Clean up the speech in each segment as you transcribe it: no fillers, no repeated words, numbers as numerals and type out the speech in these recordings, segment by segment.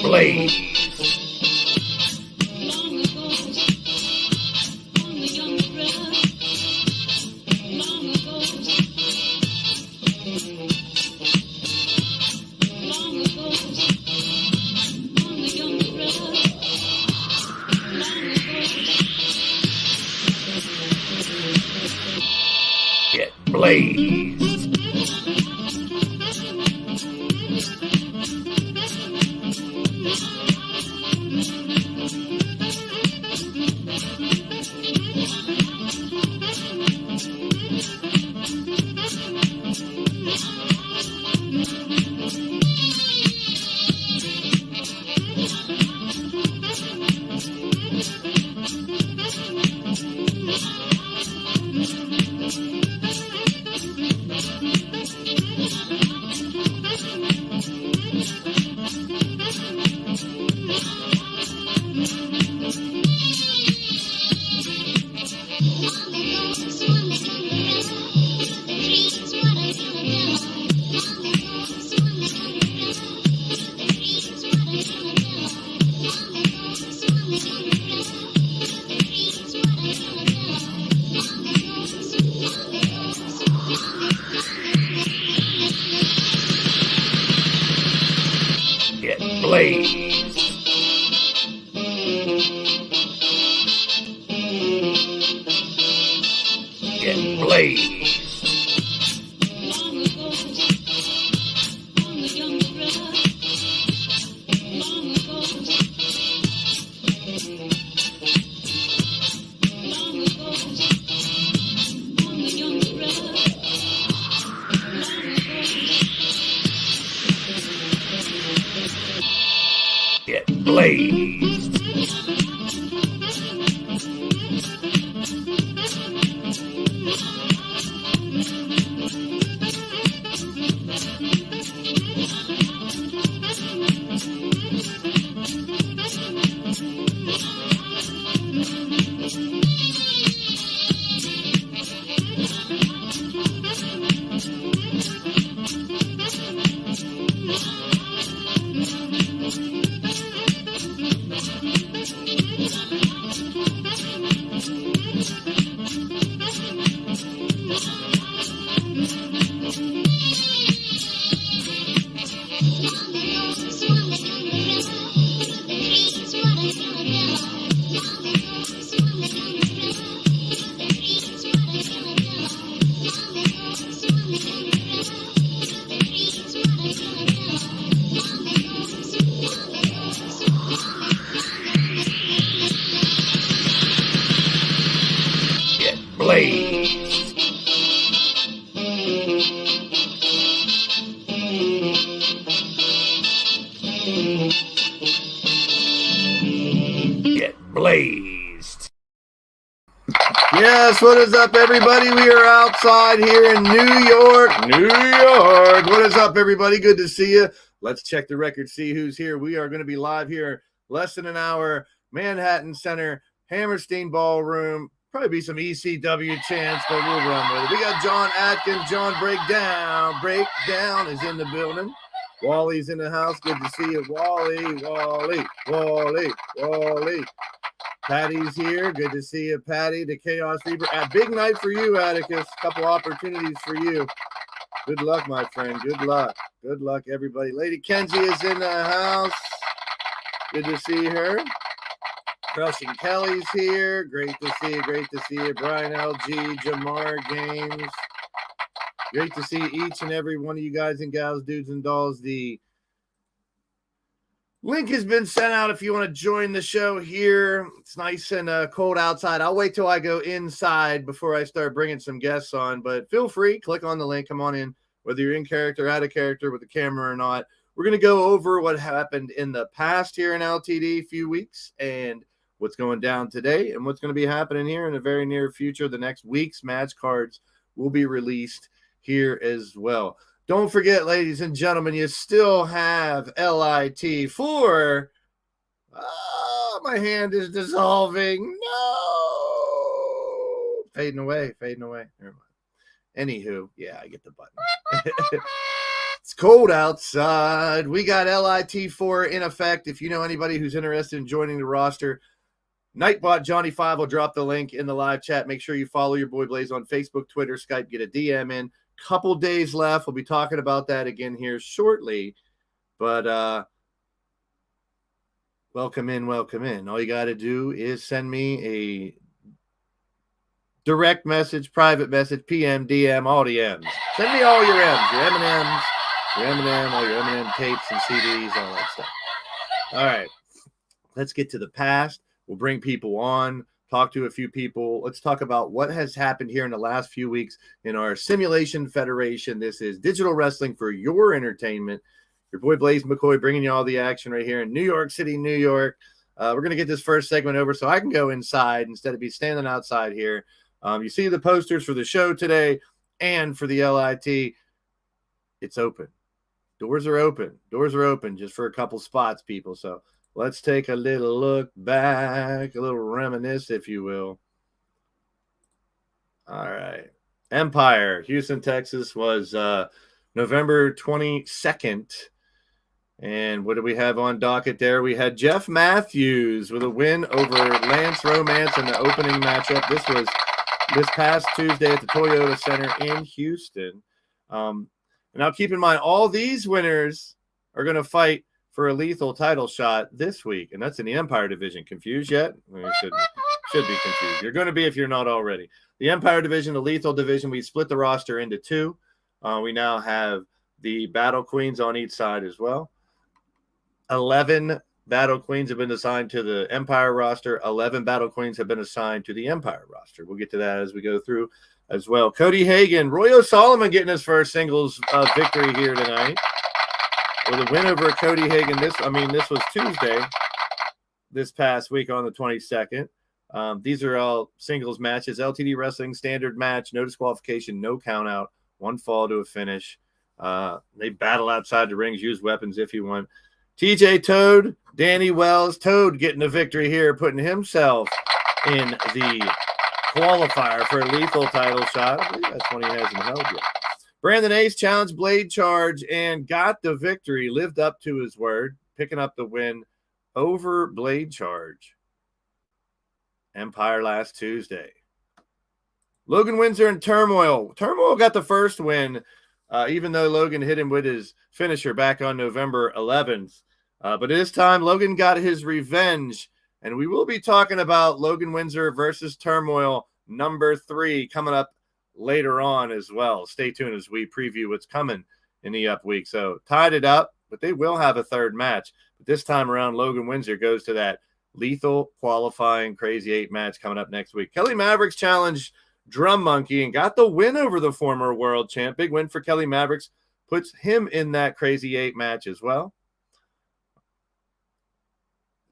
Blaised. Blaised. Blaised. Get blaised. Get blaised. Blaised. Get blazed. Yes, what is up, everybody? We are outside here in New York. New York. What is up, everybody? Good to see you. Let's check the record, see who's here. We are going to be live here less than an hour, Manhattan Center, Hammerstein Ballroom. Probably be some ECW chants, but we'll run with it. We got John Atkins, John Breakdown. Breakdown is in the building. Wally's in the house. Good to see you, Wally. Patty's here. Good to see you, Patti. The Chaos Reaper. A big night for you, Atticus. Couple opportunities for you. Good luck, my friend. Good luck. Good luck, everybody. Lady Kenzie is in the house. Good to see her. Crushing Kelly's here. Great to see you. Great to see you. Brian LG, Jamar Games. Great to see each and every one of you guys and gals, dudes and dolls. The link has been sent out if you want to join the show here. It's nice and cold outside. I'll wait till I go inside before I start bringing some guests on. But feel free. Click on the link. Come on in, whether you're in character, out of character, with the camera or not. We're going to go over what happened in the past here in LTD a few weeks and what's going down today and what's going to be happening here in the very near future. The next week's match cards will be released here as well. Don't forget, ladies and gentlemen, you still have LIT for my hand is dissolving. No. Fading away. Never mind. Anywho, yeah, I get the button. It's cold outside. We got LIT4 in effect. If you know anybody who's interested in joining the roster, Nightbot Johnny 5 will drop the link in the live chat. Make sure you follow your boy Blaze on Facebook, Twitter, Skype. Get a DM in. Couple days left. We'll be talking about that again here shortly. But welcome in, welcome in. All you got to do is send me a direct message, private message, PM, DM, all the M's. Send me all your M's, your M&M's, your M&M, all your M&M tapes and CDs, all that stuff. All right, let's get to the past. We'll bring people on, talk to a few people. Let's talk about what has happened here in the last few weeks in our Simulation Federation. This is digital wrestling for your entertainment. Your boy Blaze McCoy bringing you all the action right here in New York City, New York. We're going to get this first segment over so I can go inside instead of be standing outside here. You see the posters for the show today and for the LIT. It's open. Doors are open. Doors are open just for a couple spots, people. So let's take a little look back, a little reminisce, if you will. All right. Empire, Houston, Texas was November 22nd. And what do we have on docket there? We had Jeff Matthews with a win over Lance Romance in the opening matchup. This was this past Tuesday at the Toyota Center in Houston. Now, keep in mind, all these winners are going to fight for a lethal title shot this week, and that's in the Empire division. Confused yet? Well, you should be confused. You're going to be if you're not already. The Empire division, the lethal division, we split the roster into two. We now have the Battle Queens on each side as well. 11 Battle Queens have been assigned to the Empire roster. 11 Battle Queens have been assigned to the Empire roster. We'll get to that as we go through as well. Cody Hagan, Roy O'Solomon getting his first singles victory here tonight with a win over Cody Hagan. This was Tuesday, this past week on the 22nd. These are all singles matches. LTD Wrestling standard match, no disqualification, no count out, one fall to a finish. They battle outside the rings, use weapons if you want. TJ Toad, Danny Wells, Toad getting a victory here, putting himself in the qualifier for a lethal title shot. I believe that's one he hasn't held yet. Brandon Ace challenged Blade Charge and got the victory, lived up to his word, picking up the win over Blade Charge. Empire last Tuesday. Logan Windsor and Turmoil. Turmoil got the first win, even though Logan hit him with his finisher back on November 11th. But this time, Logan got his revenge, and we will be talking about Logan Windsor versus Turmoil number 3 coming up later on as well. Stay tuned as we preview what's coming in the up week. So tied it up, but they will have a third match. But this time around, Logan Windsor goes to that lethal qualifying Crazy 8 match coming up next week. Kelly Mavericks challenged Drum Monkey and got the win over the former world champ. Big win for Kelly Mavericks. Puts him in that Crazy 8 match as well.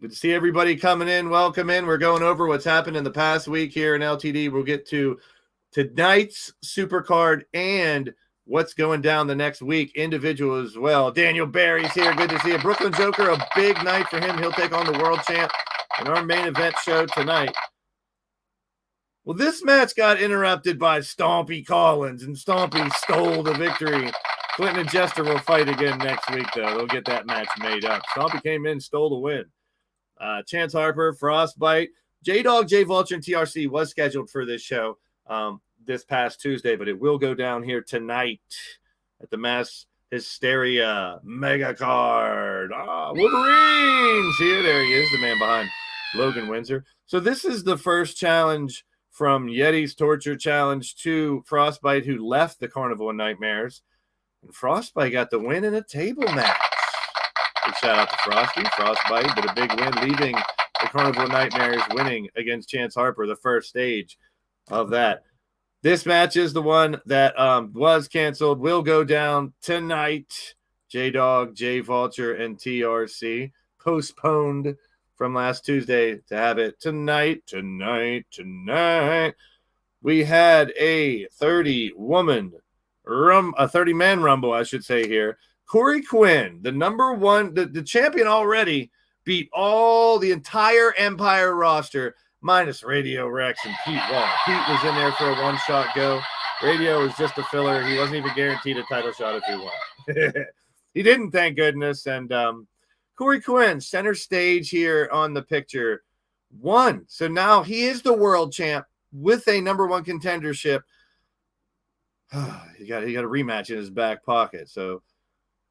Good to see everybody coming in. Welcome in. We're going over what's happened in the past week here in LTD. We'll get to tonight's Supercard and what's going down the next week individual as well. Daniel Barry's here. Good to see you. Brooklyn Joker, a big night for him. He'll take on the world champ in our main event show tonight. Well, this match got interrupted by Stompy Collins, and Stompy stole the victory. Clinton and Jester will fight again next week, though. They'll get that match made up. Stompy came in, stole the win. Chance Harper, Frostbite, JDawg, Jay Vulture, and TRC was scheduled for this show this past Tuesday, but it will go down here tonight at the Mass Hysteria Megacard. Wolverines! Here, there he is, the man behind Logan Windsor. So this is the first challenge from Yeti's Torture Challenge to Frostbite, who left the Carnival of Nightmares. And Frostbite got the win in a table match. Big shout out to Frosty, Frostbite, but a big win, leaving the Carnival of Nightmares, winning against Chance Harper, the first stage of that. This match is the one that was canceled, will go down tonight. JDawg, Jay Vulture, and TRC postponed from last Tuesday to have it tonight. We had a 30-man rumble, I should say here. Corey Quinn, the number one, the champion already, beat the entire Empire roster, minus Radio Rex and Pete Wall. Pete was in there for a one-shot go. Radio was just a filler. He wasn't even guaranteed a title shot if he won. He didn't, thank goodness. And Corey Quinn, center stage here on the picture, won. So now he is the world champ with a number one contendership. he got a rematch in his back pocket. So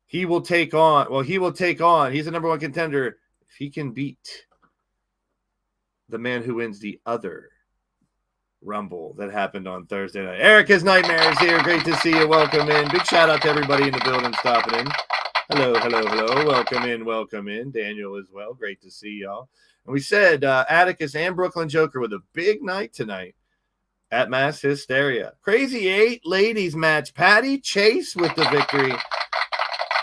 he will take on, he's a number one contender if he can beat the man who wins the other Rumble that happened on Thursday night. Erica's Nightmare is here. Great to see you. Welcome in. Big shout out to everybody in the building stopping in. Hello. Welcome in. Daniel as well. Great to see y'all. And we said Atticus and Brooklyn Joker with a big night tonight at Mass Hysteria. Crazy 8 ladies match. Patti Chase with the victory.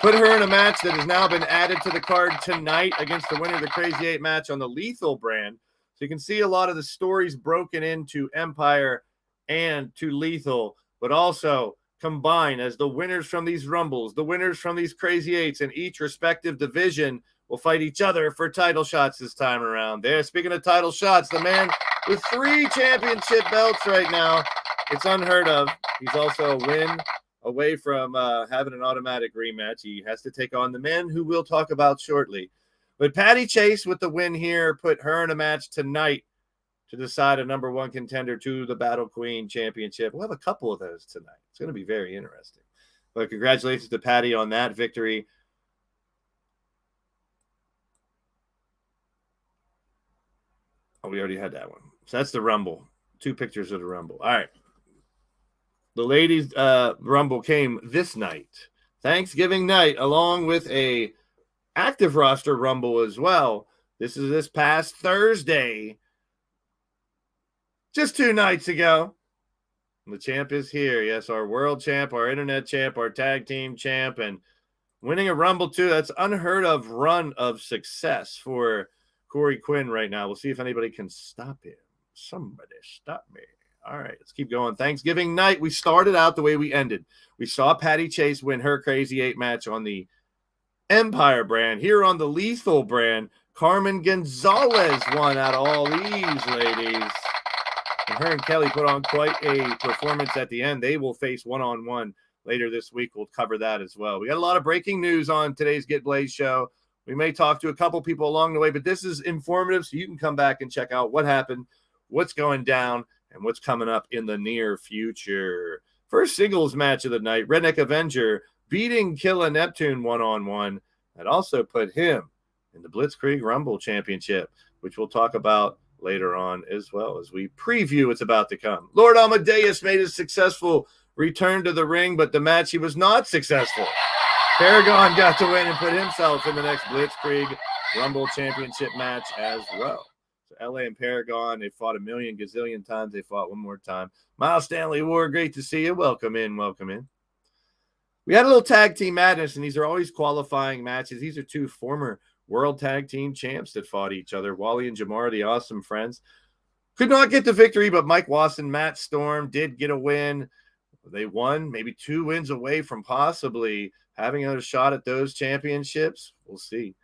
Put her in a match that has now been added to the card tonight against the winner of the Crazy 8 match on the Lethal brand. So you can see a lot of the stories broken into Empire and to Lethal, but also combine as the winners from these Rumbles, the winners from these Crazy 8s in each respective division will fight each other for title shots this time around. There, speaking of title shots, the man with 3 championship belts right now. It's unheard of. He's also a win away from having an automatic rematch. He has to take on the man who we'll talk about shortly. But Patti Chase with the win here put her in a match tonight to decide a number one contender to the Battle Queen Championship. We'll have a couple of those tonight. It's going to be very interesting. But congratulations to Patti on that victory. Oh, we already had that one. So that's the Rumble. 2 pictures of the Rumble. All right. The ladies' Rumble came this night, Thanksgiving night, along with a active roster Rumble as well. This is this past Thursday, just 2 nights ago. The champ is here. Yes, our world champ, our internet champ, our tag team champ, and winning a Rumble too. That's unheard of run of success for Corey Quinn right now. We'll see if anybody can stop him. Somebody stop me. All right, let's keep going. Thanksgiving night, we started out the way we ended. We saw Patti Chase win her Crazy 8 match on the Empire brand. Here on the Lethal brand, Carmen Gonzalez won out of all these ladies. And her and Kelly put on quite a performance at the end. They will face one-on-one later this week. We'll cover that as well. We got a lot of breaking news on today's Get Blaised show. We may talk to a couple people along the way, but this is informative, so you can come back and check out what happened, what's going down, and what's coming up in the near future. First singles match of the night, Redneck Avenger beating Killa Neptune one-on-one. That also put him in the Blitzkrieg Rumble Championship, which we'll talk about later on as well as we preview what's about to come. Lord Amadeus made a successful return to the ring, but the match he was not successful. Paragon got to win and put himself in the next Blitzkrieg Rumble Championship match as well. So LA and Paragon, they fought a million gazillion times. They fought one more time. Miles Stanley Ward, great to see you. Welcome in. We had a little tag team madness, and these are always qualifying matches. These are 2 former world tag team champs that fought each other. Wally and Jamar, the awesome friends, could not get the victory, but Mike Wasson, Matt Storm did get a win. They won, maybe 2 wins away from possibly having another shot at those championships. We'll see.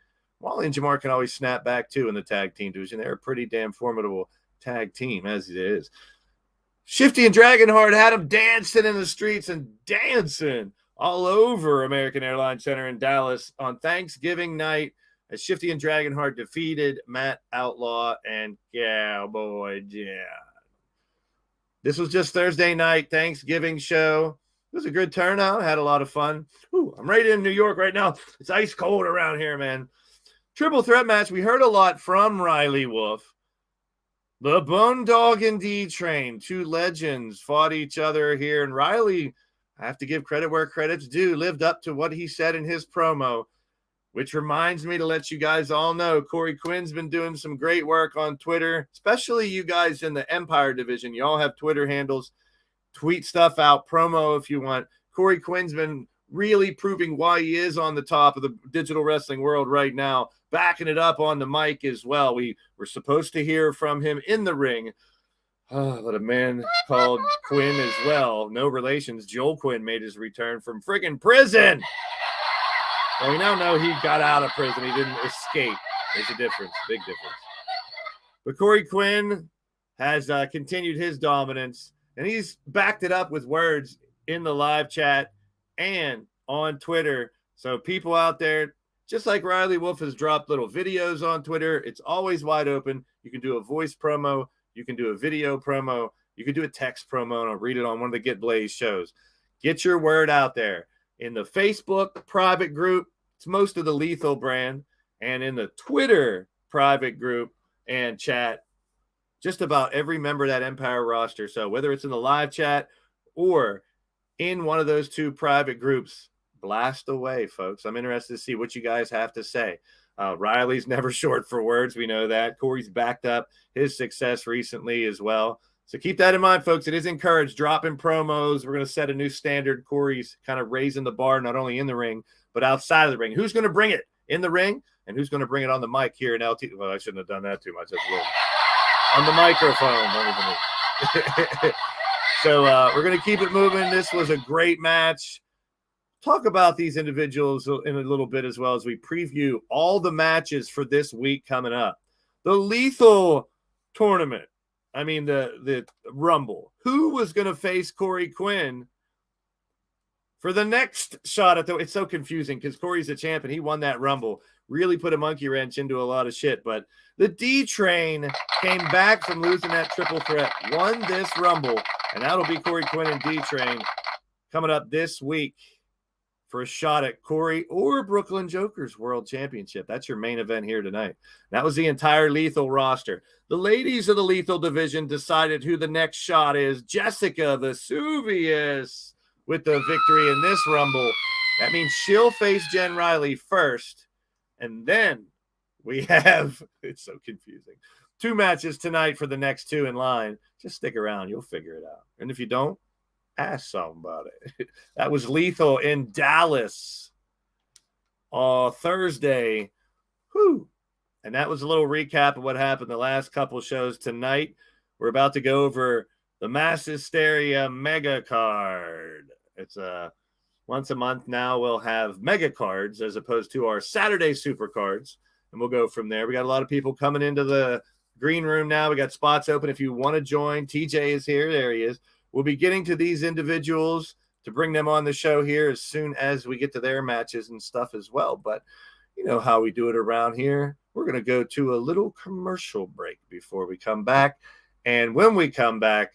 Wally and Jamar can always snap back too in the tag team division. They're a pretty damn formidable tag team as it is. Shifty and Dragonheart had them dancing in the streets and dancing all over American Airlines Center in Dallas on Thanksgiving night as Shifty and Dragonheart defeated Matt Outlaw and Cowboy John. This was just Thursday night, Thanksgiving show. It was a good turnout. Had a lot of fun. Ooh, I'm right in New York right now. It's ice cold around here, man. Triple threat match. We heard a lot from Riley Wolf. The Bone Dog and D-Train, 2 legends, fought each other here. And Riley, I have to give credit where credit's due, lived up to what he said in his promo, which reminds me to let you guys all know Corey Quinn's been doing some great work on Twitter, especially you guys in the Empire division. You all have Twitter handles. Tweet stuff out, promo if you want. Corey Quinn's been really proving why he is on the top of the digital wrestling world right now, backing it up on the mic as well. We were supposed to hear from him in the ring, but a man called Quinn as well. No relations. Joel Quinn made his return from friggin' prison. Well, we now know he got out of prison. He didn't escape. There's a difference, big difference. But Corey Quinn has continued his dominance, and he's backed it up with words in the live chat and on Twitter, So people out there, just like Riley Wolf has dropped little videos on Twitter, it's always wide open. You can do a voice promo. You can do a video promo. You can do a text promo, and I'll read it on one of the Get Blaised shows. Get your word out there. In the Facebook private group, it's most of the Lethal brand. And in the Twitter private group and chat, just about every member of that Empire roster. So whether it's in the live chat or in one of those two private groups, blast away, folks. I'm interested to see what you guys have to say. Riley's never short for words. We know that. Corey's backed up his success recently as well. So keep that in mind, folks. It is encouraged. Dropping promos. We're going to set a new standard. Corey's kind of raising the bar, not only in the ring, but outside of the ring. Who's going to bring it in the ring, and who's going to bring it on the mic here in LT? Well, I shouldn't have done that too much. That's weird. On the microphone. So we're going to keep it moving. This was a great match. Talk about these individuals in a little bit as well as we preview all the matches for this week coming up. The Lethal tournament. I mean, the Rumble. Who was going to face Corey Quinn for the next shot at the... It's so confusing because Corey's a champ and he won that Rumble. Really put a monkey wrench into a lot of shit. But the D-Train came back from losing that triple threat, won this Rumble, and that'll be Corey Quinn and D-Train coming up this week for a shot at Corey or Brooklyn Joker's World Championship. That's your main event here tonight. That was the entire Lethal roster. The ladies of the Lethal division decided who the next shot is. Jessica Vesuvius with the victory in this Rumble. That means she'll face Jen Riley first. And then we have, it's so confusing, 2 matches tonight for the next 2 in line. Just stick around. You'll figure it out. And if you don't, ask somebody. That was Lethal in Dallas Thursday. Whew. And that was a little recap of what happened the last couple shows tonight. We're about to go over the MASS HYSTERIA Megacard. It's once a month now we'll have mega cards as opposed to our Saturday super cards. And we'll go from there. We got a lot of people coming into the green room now. We got spots open. If you want to join, TJ is here. There he is. We'll be getting to these individuals to bring them on the show here as soon as we get to their matches and stuff as well. But you know how we do it around here. We're going to go to a little commercial break before we come back. And when we come back,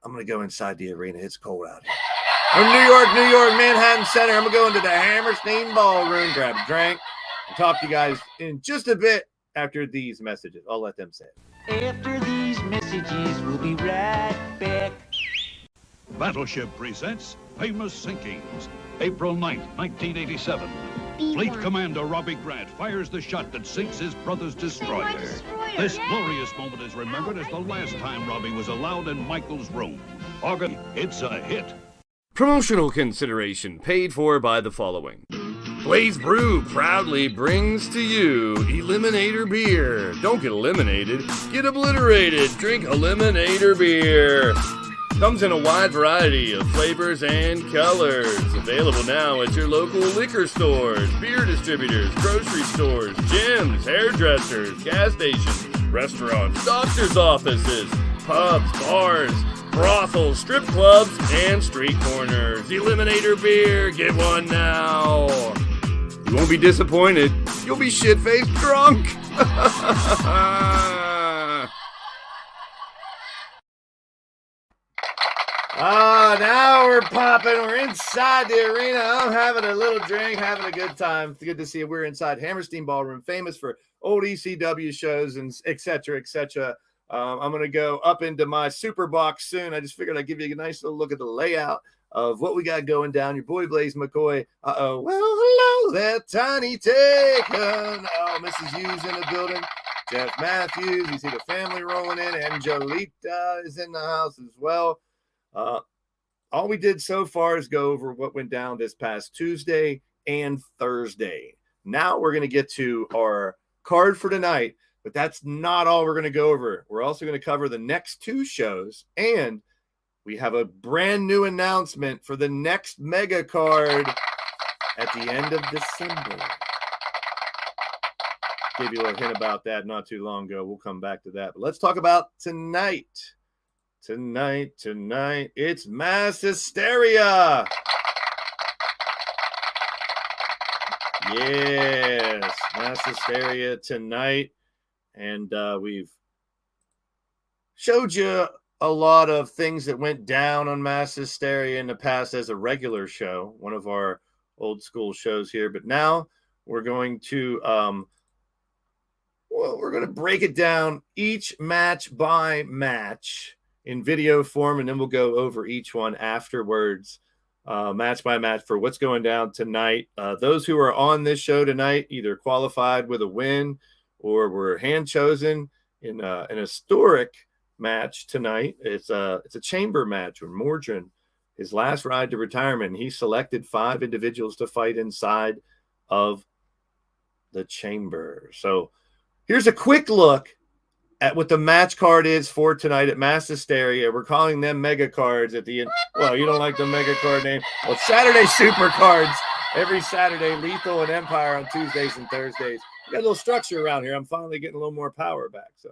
I'm going to go inside the arena. It's cold out here. From New York, Manhattan Center. I'm going to go into the Hammerstein Ballroom, grab a drink, and talk to you guys in just a bit after these messages. I'll let them say it. After these messages, we'll be right back. Battleship presents Famous Sinkings. April 9th, 1987. Fleet Commander Robbie Grant fires the shot that sinks his brother's destroyer. This glorious moment is remembered as the last time Robbie was allowed in Michael's room. August, it's a hit. Promotional consideration paid for by the following. Blaze Brew proudly brings to you Eliminator Beer. Don't get eliminated, get obliterated. Drink Eliminator Beer. Comes in a wide variety of flavors and colors. Available now at your local liquor stores, beer distributors, grocery stores, gyms, hairdressers, gas stations, restaurants, doctor's offices, pubs, bars, brothels, strip clubs, and street corners. Eliminator Beer, get one now. You won't be disappointed. You'll be shit-faced drunk. Now we're popping. We're inside the arena. I'm having a little drink, having a good time. It's good to see you. We're inside Hammerstein Ballroom, famous for old ECW shows and et cetera, et cetera. I'm going to go up into my super box soon. I just figured I'd give you a nice little look at the layout of what we got going down. Your boy Blaze McCoy. Well, hello there, Tiny Taken. Oh, Mrs. Hughes in the building. Jeff Matthews. You see the family rolling in. Angelita is in the house as well. All we did so far is go over what went down this past Tuesday and Thursday. Now we're going to get to our card for tonight, but that's not all we're going to go over. We're also going to cover the next 2 shows, and we have a brand new announcement for the next mega card at the end of December. Gave you a little hint about that not too long ago. We'll come back to that. But let's talk about tonight. Tonight, it's MASS HYSTERIA. Yes, Mass Hysteria tonight. And we've showed you a lot of things that went down on Mass Hysteria in the past as a regular show, one of our old school shows here. But now we're going to we're going to break it down each match by match in video form, and then we'll go over each one afterwards, match by match, for what's going down tonight. Those who are on this show tonight either qualified with a win or were hand chosen in an historic match tonight. It's a chamber match with Mordrin, his last ride to retirement. He selected 5 individuals to fight inside of the chamber. So here's a quick look at what the match card is for tonight at Mass Hysteria. We're calling them mega cards at the end. Well, you don't like the mega card name. Well, Saturday super cards every Saturday, Lethal and Empire on Tuesdays and Thursdays. We got a little structure around here. I'm finally getting a little more power back. So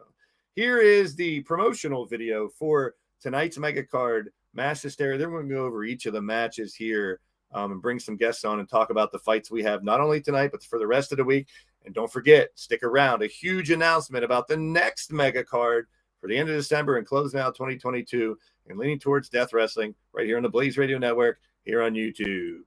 here is the promotional video for tonight's mega card, Mass Hysteria. Then we're going to go over each of the matches here and bring some guests on and talk about the fights we have, not only tonight, but for the rest of the week. And don't forget, stick around. A huge announcement about the next mega card for the end of December and closing out 2022 and leaning towards Death Wrestling right here on the Blaze Radio Network here on YouTube.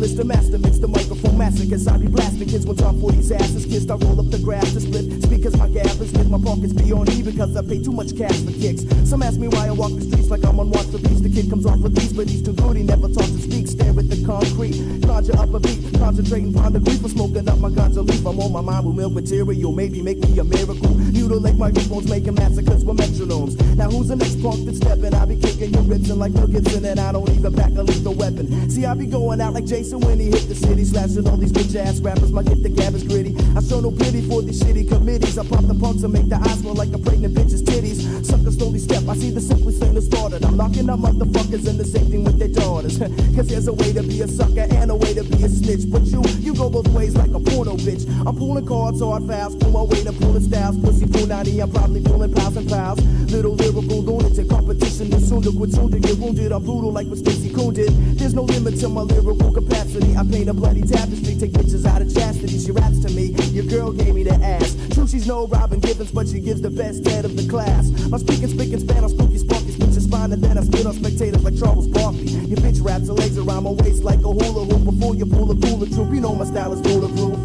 The master mix the microphone massacres. I be blasting kids when top 40's ass is kissed. I roll up the grass to split speakers. My gap is lit. My pockets be on E because I pay too much cash for kicks. Some ask me why I walk the streets like I'm on watch the beats. The kid comes off with these, but he's too good. He never talks to speak. Stare at the concrete. Conjure up a beat. Concentrating upon the grief for smoking up my ganja leaf. I'm on my mind with milk material. Maybe make me a miracle. Mutilate microphones, making massacres with metronomes. Now who's the next punk that's stepping? I be kicking your ribs and like Bill Gibson, and I don't even pack a lethal weapon. See, I be going out like Jason when he hit the city, slashing all these bitch ass rappers. My get the gab is gritty. I show no pity for these shitty committees. I pop the punks and make the eyes smell like a pregnant bitch's titties. Suckers slowly step. I see the simplest thing to start it. I'm knocking up motherfuckers and the same thing with their daughters. Cause there's a way to be a sucker and a way to be a snitch. But you go both ways like a porno bitch. I'm pulling cards hard fast, pull my way to pulling styles. Pussy full 90, I'm probably pulling pounds and pounds. Little lyrical lunatic competition is soon to quit, soon to get wounded. I'm brutal like what Stacey Coon did. There's no limit to my lyrical capacity. I paint a bloody tapestry, take pictures out of chastity. She raps to me, your girl gave me the ass. True, she's no Robin Givens, but she gives the best head of the class. My speaking span on spooky sparky, spits your spine, and then I spit on spectators like Charles Barkley. Your bitch wraps her legs around my waist like a hula hoop. Before you pull a cooler troop, you know my style is bulletproof.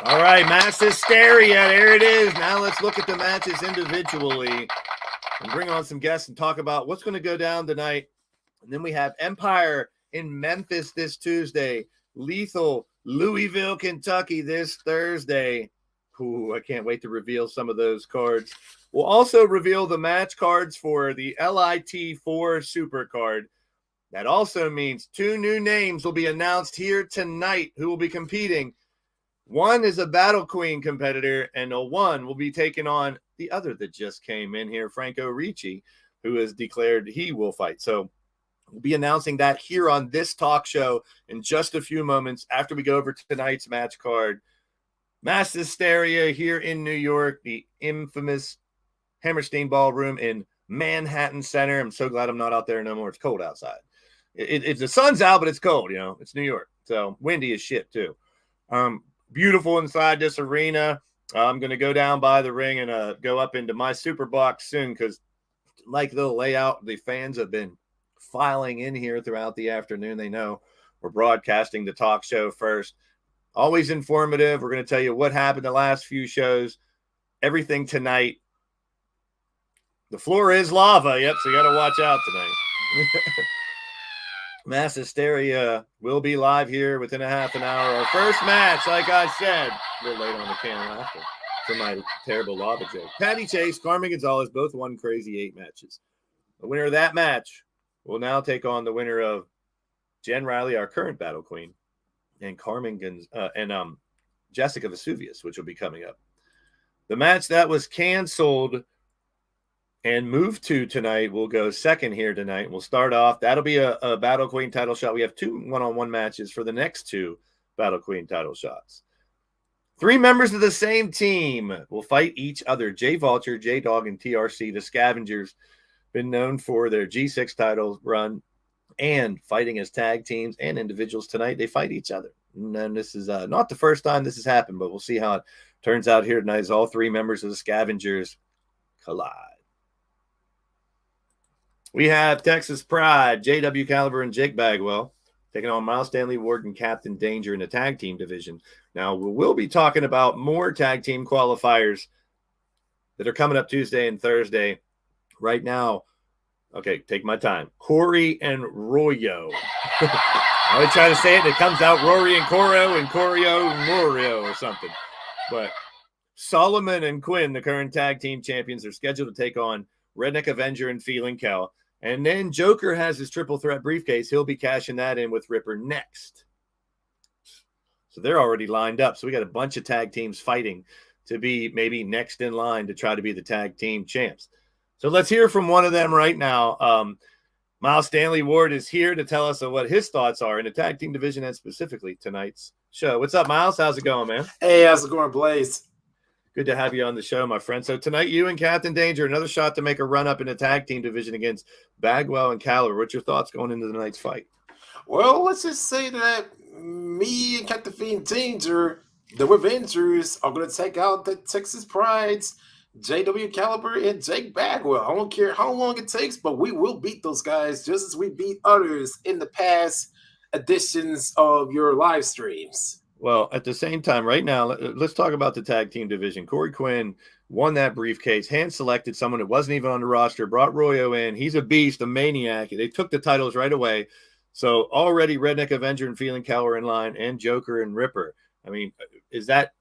All right, Mass Hysteria, there it is. Now let's look at the matches individually and bring on some guests and talk about what's going to go down tonight. And then we have Empire in Memphis this Tuesday, Lethal, Louisville, Kentucky this Thursday. Ooh, I can't wait to reveal some of those cards. We'll also reveal the match cards for the LIT4 Super Card. That also means 2 new names will be announced here tonight who will be competing. One is a Battle Queen competitor, and one will be taking on the other that just came in here, Franco Ricci, who has declared he will fight. So we'll be announcing that here on this talk show in just a few moments after we go over tonight's match card. Mass Hysteria here in New York, the infamous Hammerstein Ballroom in Manhattan Center. I'm so glad I'm not out there no more. It's cold outside. It's the sun's out, but it's cold, you know. It's New York, so windy as shit too. Beautiful inside this arena. I'm going to go down by the ring and go up into my super box soon because, like the layout, the fans have been filing in here throughout the afternoon. They know we're broadcasting the talk show first. Always informative. We're going to tell you what happened the last few shows, everything tonight. The floor is lava. Yep, so you got to watch out tonight. Mass Hysteria will be live here within a half an hour. Our first match, like I said, a little late on the camera after for my terrible lava joke. Patti Chase, Carmen Gonzalez, both won crazy 8 matches. The winner of that match will now take on the winner of Jen Riley, our current Battle Queen, and Carmen and Jessica Vesuvius, which will be coming up. The match that was canceled and moved to tonight will go second here tonight. We'll start off. That'll be a Battle Queen title shot. We have 2 one-on-one matches for the next 2 Battle Queen title shots. 3 members of the same team will fight each other. Jay Vulture, JDawg, and TRC, the Scavengers, been known for their G6 title run and fighting as tag teams and individuals. Tonight, they fight each other. And this is not the first time this has happened, but we'll see how it turns out here tonight as all 3 members of the Scavengers collide. We have Texas Pride, JW Caliber, and Jake Bagwell taking on Miles Stanley Ward and Captain Danger in the tag team division. Now, we'll be talking about more tag team qualifiers that are coming up Tuesday and Thursday. Right now, okay, take my time. Corey and Royo. I would try to say it. It comes out Rory and Coro and Corio and Rorio or something. But Solomon and Quinn, the current tag team champions, are scheduled to take on Redneck Avenger and Feeling Cal. And then Joker has his triple threat briefcase. He'll be cashing that in with Ripper next. So they're already lined up. So we got a bunch of tag teams fighting to be maybe next in line to try to be the tag team champs. So let's hear from one of them right now. Miles Stanley Ward is here to tell us what his thoughts are in the tag team division and specifically tonight's show. What's up, Miles? How's it going, man? Hey, how's it going, Blaze? Good to have you on the show, my friend. So tonight, you and Captain Danger, another shot to make a run up in the tag team division against Bagwell and Caliber. What's your thoughts going into tonight's fight? Well, let's just say that me and Captain Danger, the Avengers, are going to take out the Texas Prides, JW Caliber, and Jake Bagwell. I don't care how long it takes, but we will beat those guys just as we beat others in the past editions of your live streams. Well, at the same time, right now, let's talk about the tag team division. Corey Quinn won that briefcase, hand-selected someone that wasn't even on the roster, brought Royo in. He's a beast, a maniac. They took the titles right away. So already Redneck Avenger and Feeling Cow are in line, and Joker and Ripper. I mean, is that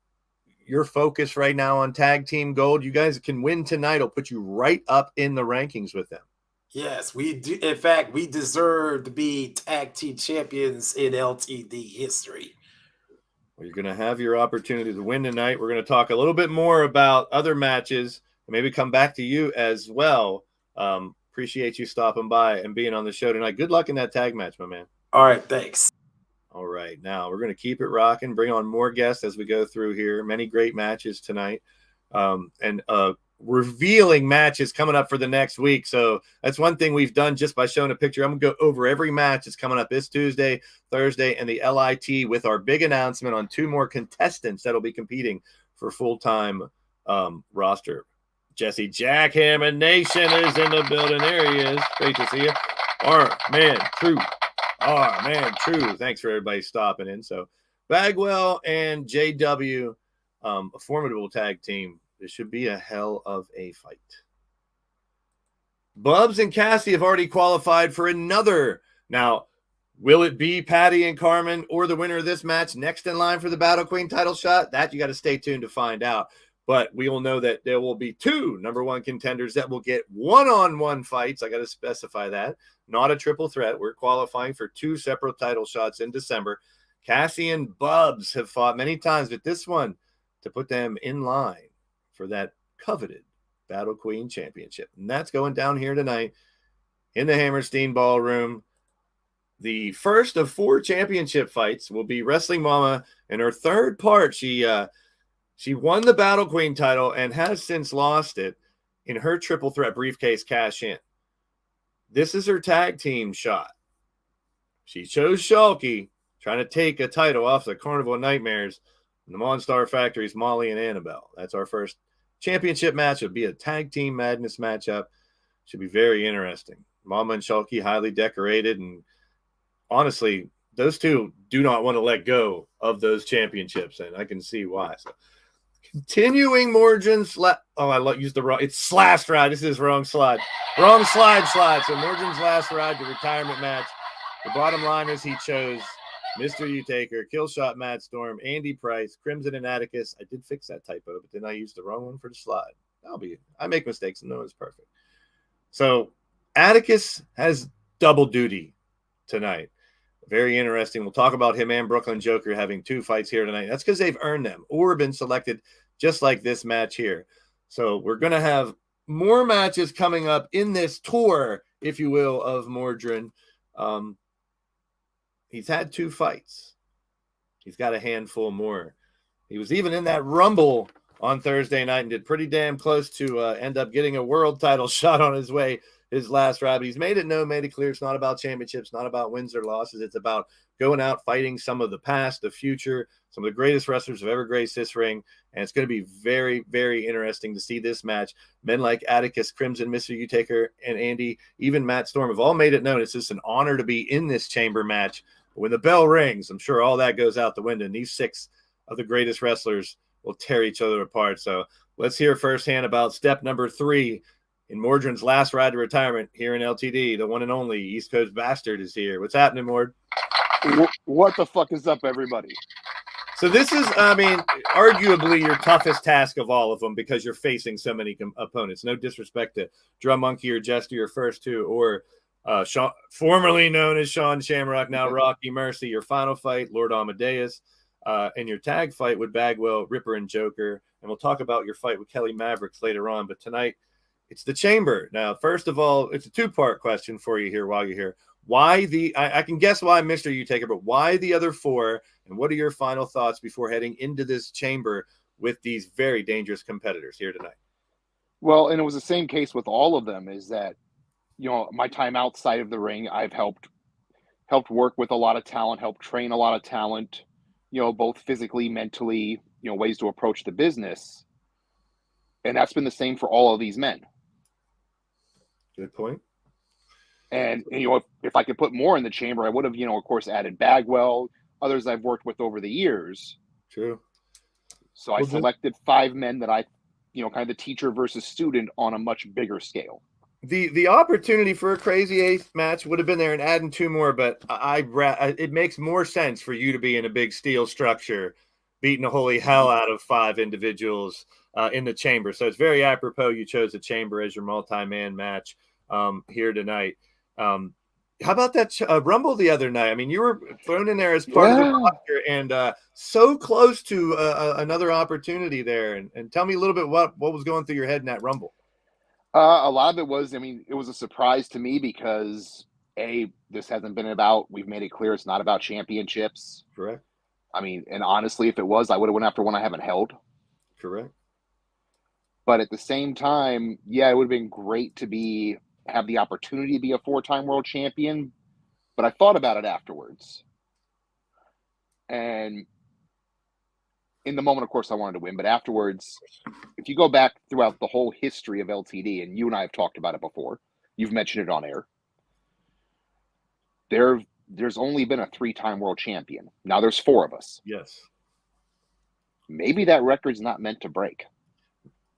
your focus right now on tag team gold? You guys can win tonight. It'll put you right up in the rankings with them. Yes, we do. In fact, we deserve to be tag team champions in LTD history. Well, you're going to have your opportunity to win tonight. We're going to talk a little bit more about other matches and maybe come back to you as well. Appreciate you stopping by and being on the show tonight. Good luck in that tag match, my man. All right, thanks. All right, now we're going to keep it rocking, bring on more guests as we go through here. Many great matches tonight. And revealing matches coming up for the next week. So that's one thing we've done just by showing a picture. I'm going to go over every match that's coming up this Tuesday, Thursday, and the LIT with our big announcement on 2 more contestants that'll be competing for full-time roster. Jesse Jackhammer Nation is in the building. There he is. Great to see you. Man, true. Thanks for everybody stopping in. So Bagwell and JW, a formidable tag team. This should be a hell of a fight. Bubbz and Kassie have already qualified for another. Now, will it be Patti and Carmen or the winner of this match next in line for the Battle Queen title shot? That you got to stay tuned to find out. But we will know that there will be 2 number 1 contenders that will get one-on-one fights. I got to specify that. Not a triple threat. We're qualifying for 2 separate title shots in December. Kassie and Bubbz have fought many times, but this one to put them in line for that coveted Battle Queen Championship. And that's going down here tonight in the Hammerstein Ballroom. The first of 4 championship fights will be Wrestling Momma. In her third part, she won the Battle Queen title and has since lost it in her triple threat briefcase cash in. This is her tag team shot. She chose Shulkie, trying to take a title off the Carnival Nightmares and the Monstar Factory's Molly and Annabelle. That's our first championship match. It'll be a tag team madness matchup. Should be very interesting. Momma and Shulkie highly decorated, and honestly, those 2 do not want to let go of those championships, and I can see why. So, continuing Mordrin's used the wrong. It's Slash Ride. This is wrong slide. Wrong slide. So Mordrin's last ride, the retirement match. The bottom line is he chose Mr. Utaker, Killshot, Mad Storm, Andy Price, Crimson, and Atticus. I did fix that typo, but then I used the wrong one for the slide. I make mistakes, and no one's perfect. So Atticus has double duty tonight. Very interesting. We'll talk about him and Brooklyn Joker having 2 fights here tonight. That's because they've earned them or been selected, just like this match here. So we're going to have more matches coming up in this tour, if you will, of Mordrin. He's had 2 fights. He's got a handful more. He was even in that Rumble on Thursday night and did pretty damn close to end up getting a world title shot on his way his last round. But he's made it known, made it clear, it's not about championships, not about wins or losses. It's about going out, fighting some of the past, the future, some of the greatest wrestlers who've ever graced this ring. And it's going to be very, very interesting to see this match. Men like Atticus, Crimson, Mr. Utaker, and Andy, even Matt Storm have all made it known it's just an honor to be in this chamber match. But when the bell rings, I'm sure all that goes out the window. And these 6 of the greatest wrestlers will tear each other apart. So let's hear firsthand about step number 3 in Mordrin's last ride to retirement here in LTD. The one and only East Coast Bastard is here. What's happening, Mord? What the fuck is up, everybody? So this is, I mean, arguably your toughest task of all of them because you're facing so many opponents. No disrespect to Drum Monkey or Jester, your first 2, or Sean, formerly known as Sean Shamrock, now Rocky Mercy, your final fight, Lord Amadeus, and your tag fight with Bagwell, Ripper, and Joker. And we'll talk about your fight with Kelly Mavericks later on. But tonight, it's the chamber. Now, first of all, it's a 2-part question for you here while you're here. Why I can guess why Mr. Utaker, but why the other 4? And what are your final thoughts before heading into this chamber with these very dangerous competitors here tonight? Well, and it was the same case with all of them, is that, you know, my time outside of the ring, I've helped work with a lot of talent, helped train a lot of talent, you know, both physically, mentally, you know, ways to approach the business. And that's been the same for all of these men. Good point. And you know, if I could put more in the chamber, I would have, you know, of course, added Bagwell, others I've worked with over the years. True. So I selected 5 men that I, you know, kind of the teacher versus student on a much bigger scale. The opportunity for a Crazy 8 match would have been there and adding 2 more, but it makes more sense for you to be in a big steel structure, beating the holy hell out of 5 individuals in the chamber. So it's very apropos you chose the chamber as your multi-man match here tonight. How about that Rumble the other night? I mean, you were thrown in there as part of the roster and so close to another opportunity there. And tell me a little bit what was going through your head in that Rumble. A lot of it was, I mean, it was a surprise to me because this hasn't been about, we've made it clear it's not about championships. Correct. I mean, and honestly, if it was, I would have went after one I haven't held. Correct. But at the same time, yeah, it would have been great to have the opportunity to be a 4-time world champion. But I thought about it afterwards. And in the moment, of course, I wanted to win. But afterwards, if you go back throughout the whole history of LTD, and you and I have talked about it before, you've mentioned it on air, there's only been a 3-time world champion. Now there's 4 of us. Yes. Maybe that record's not meant to break.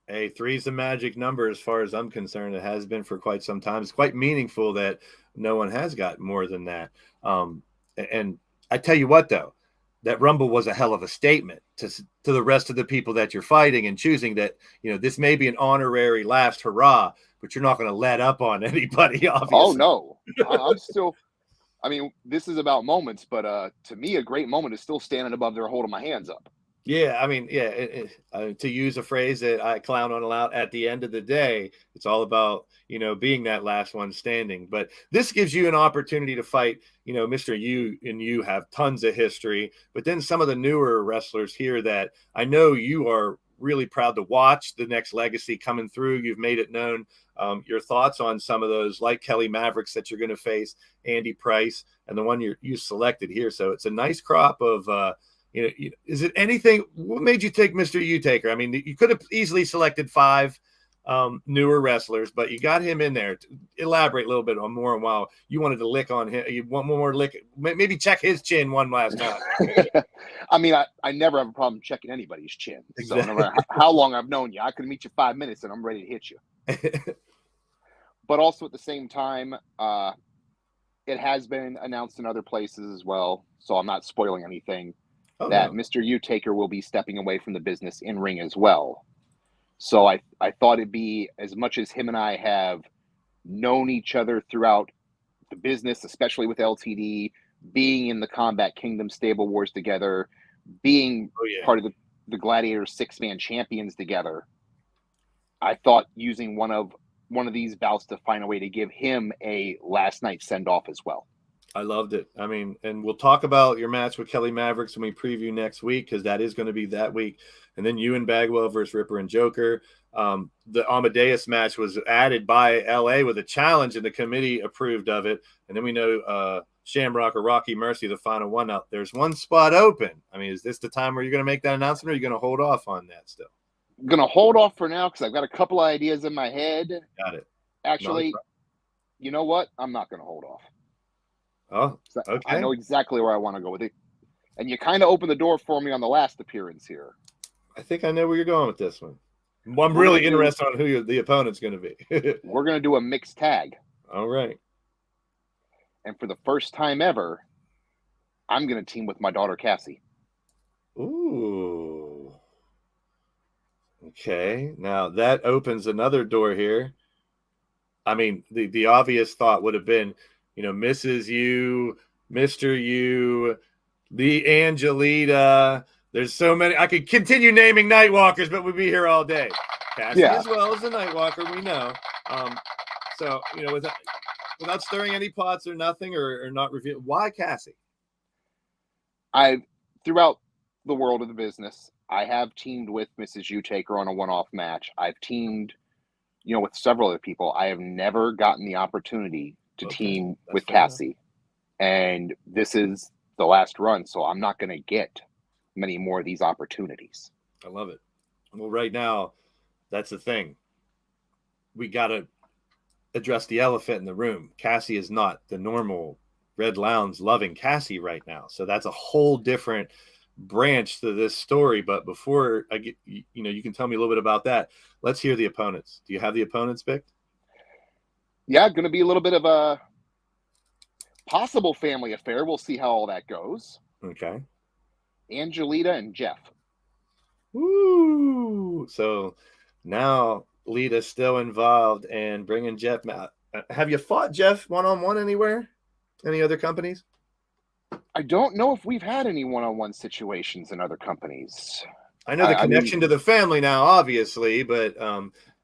Hey, 3's the magic number as far as I'm concerned. It has been for quite some time. It's quite meaningful that no one has got more than that. And I tell you what, though, that Rumble was a hell of a statement to the rest of the people that you're fighting and choosing that, you know, this may be an honorary last hurrah, but you're not going to let up on anybody, obviously. Oh, no. I'm still, I mean, this is about moments, but to me, a great moment is still standing above there holding my hands up. Yeah, I mean, to use a phrase that I clown on a lot, at the end of the day, it's all about, you know, being that last one standing. But this gives you an opportunity to fight, you know, Mr. You have tons of history, but then some of the newer wrestlers here that I know you are really proud to watch the next legacy coming through. You've made it known. Your thoughts on some of those, like Kelly Mavericks that you're going to face, Andy Price, and the one you selected here. So it's a nice crop of is it anything? What made you take Mr. Utaker? I mean, you could have easily selected 5 newer wrestlers, but you got him in there. Elaborate a little bit on more and while you wanted to lick on him. You want one more lick, maybe check his chin one last time. I mean, I never have a problem checking anybody's chin. Exactly. So no matter how long I've known you, I could meet you 5 minutes and I'm ready to hit you. But also at the same time, it has been announced in other places as well, so I'm not spoiling anything. That no. Mr. Utaker will be stepping away from the business in ring as well. So I thought it'd be, as much as him and I have known each other throughout the business, especially with LTD, being in the Combat Kingdom Stable Wars together, being part of the Gladiator 6-man champions together. I thought using one of these bouts to find a way to give him a last night send-off as well. I loved it. I mean, and we'll talk about your match with Kelly Mavericks when we preview next week, because that is going to be that week. And then you and Bagwell versus Ripper and Joker. The Amadeus match was added by LA with a challenge, and the committee approved of it. And then we know Shamrock or Rocky Mercy, the final one. Now, there's one spot open. I mean, is this the time where you're going to make that announcement, or are you going to hold off on that still? I'm going to hold off for now because I've got a couple of ideas in my head. Got it. Actually, you know what? I'm not going to hold off. Oh, okay. I know exactly where I want to go with it. And you kind of opened the door for me on the last appearance here. I think I know where you're going with this one. I'm really interested on who the opponent's going to be. We're going to do a mixed tag. All right. And for the first time ever, I'm going to team with my daughter, Kassie. Ooh. Okay. Now, that opens another door here. I mean, the obvious thought would have been, you know, Mrs. U, Mr. U, the Angelita. There's so many. I could continue naming Nightwalkers, but we'd be here all day. Kassie as well as the Nightwalker, we know. So, you know, without stirring any pots or nothing or not reveal, why Kassie? Throughout the world of the business, I have teamed with Mrs. Utaker on a one-off match. I've teamed, you know, with several other people. I have never gotten the opportunity to team with Kassie. And this is the last run, so I'm not going to get many more of these opportunities. I love it. Well, right now, that's the thing. We got to address the elephant in the room. Kassie is not the normal Red Lounge loving Kassie right now. So that's a whole different branch to this story. But before I get, you know, you can tell me a little bit about that. Let's hear the opponents. Do you have the opponents picked? Yeah, going to be a little bit of a possible family affair. We'll see how all that goes. Okay. Angelita and Jeff. Woo! So now Lita's still involved and bringing Jeff out. Have you fought Jeff one-on-one anywhere? Any other companies? I don't know if we've had any one-on-one situations in other companies. I know the connection to the family now, obviously, but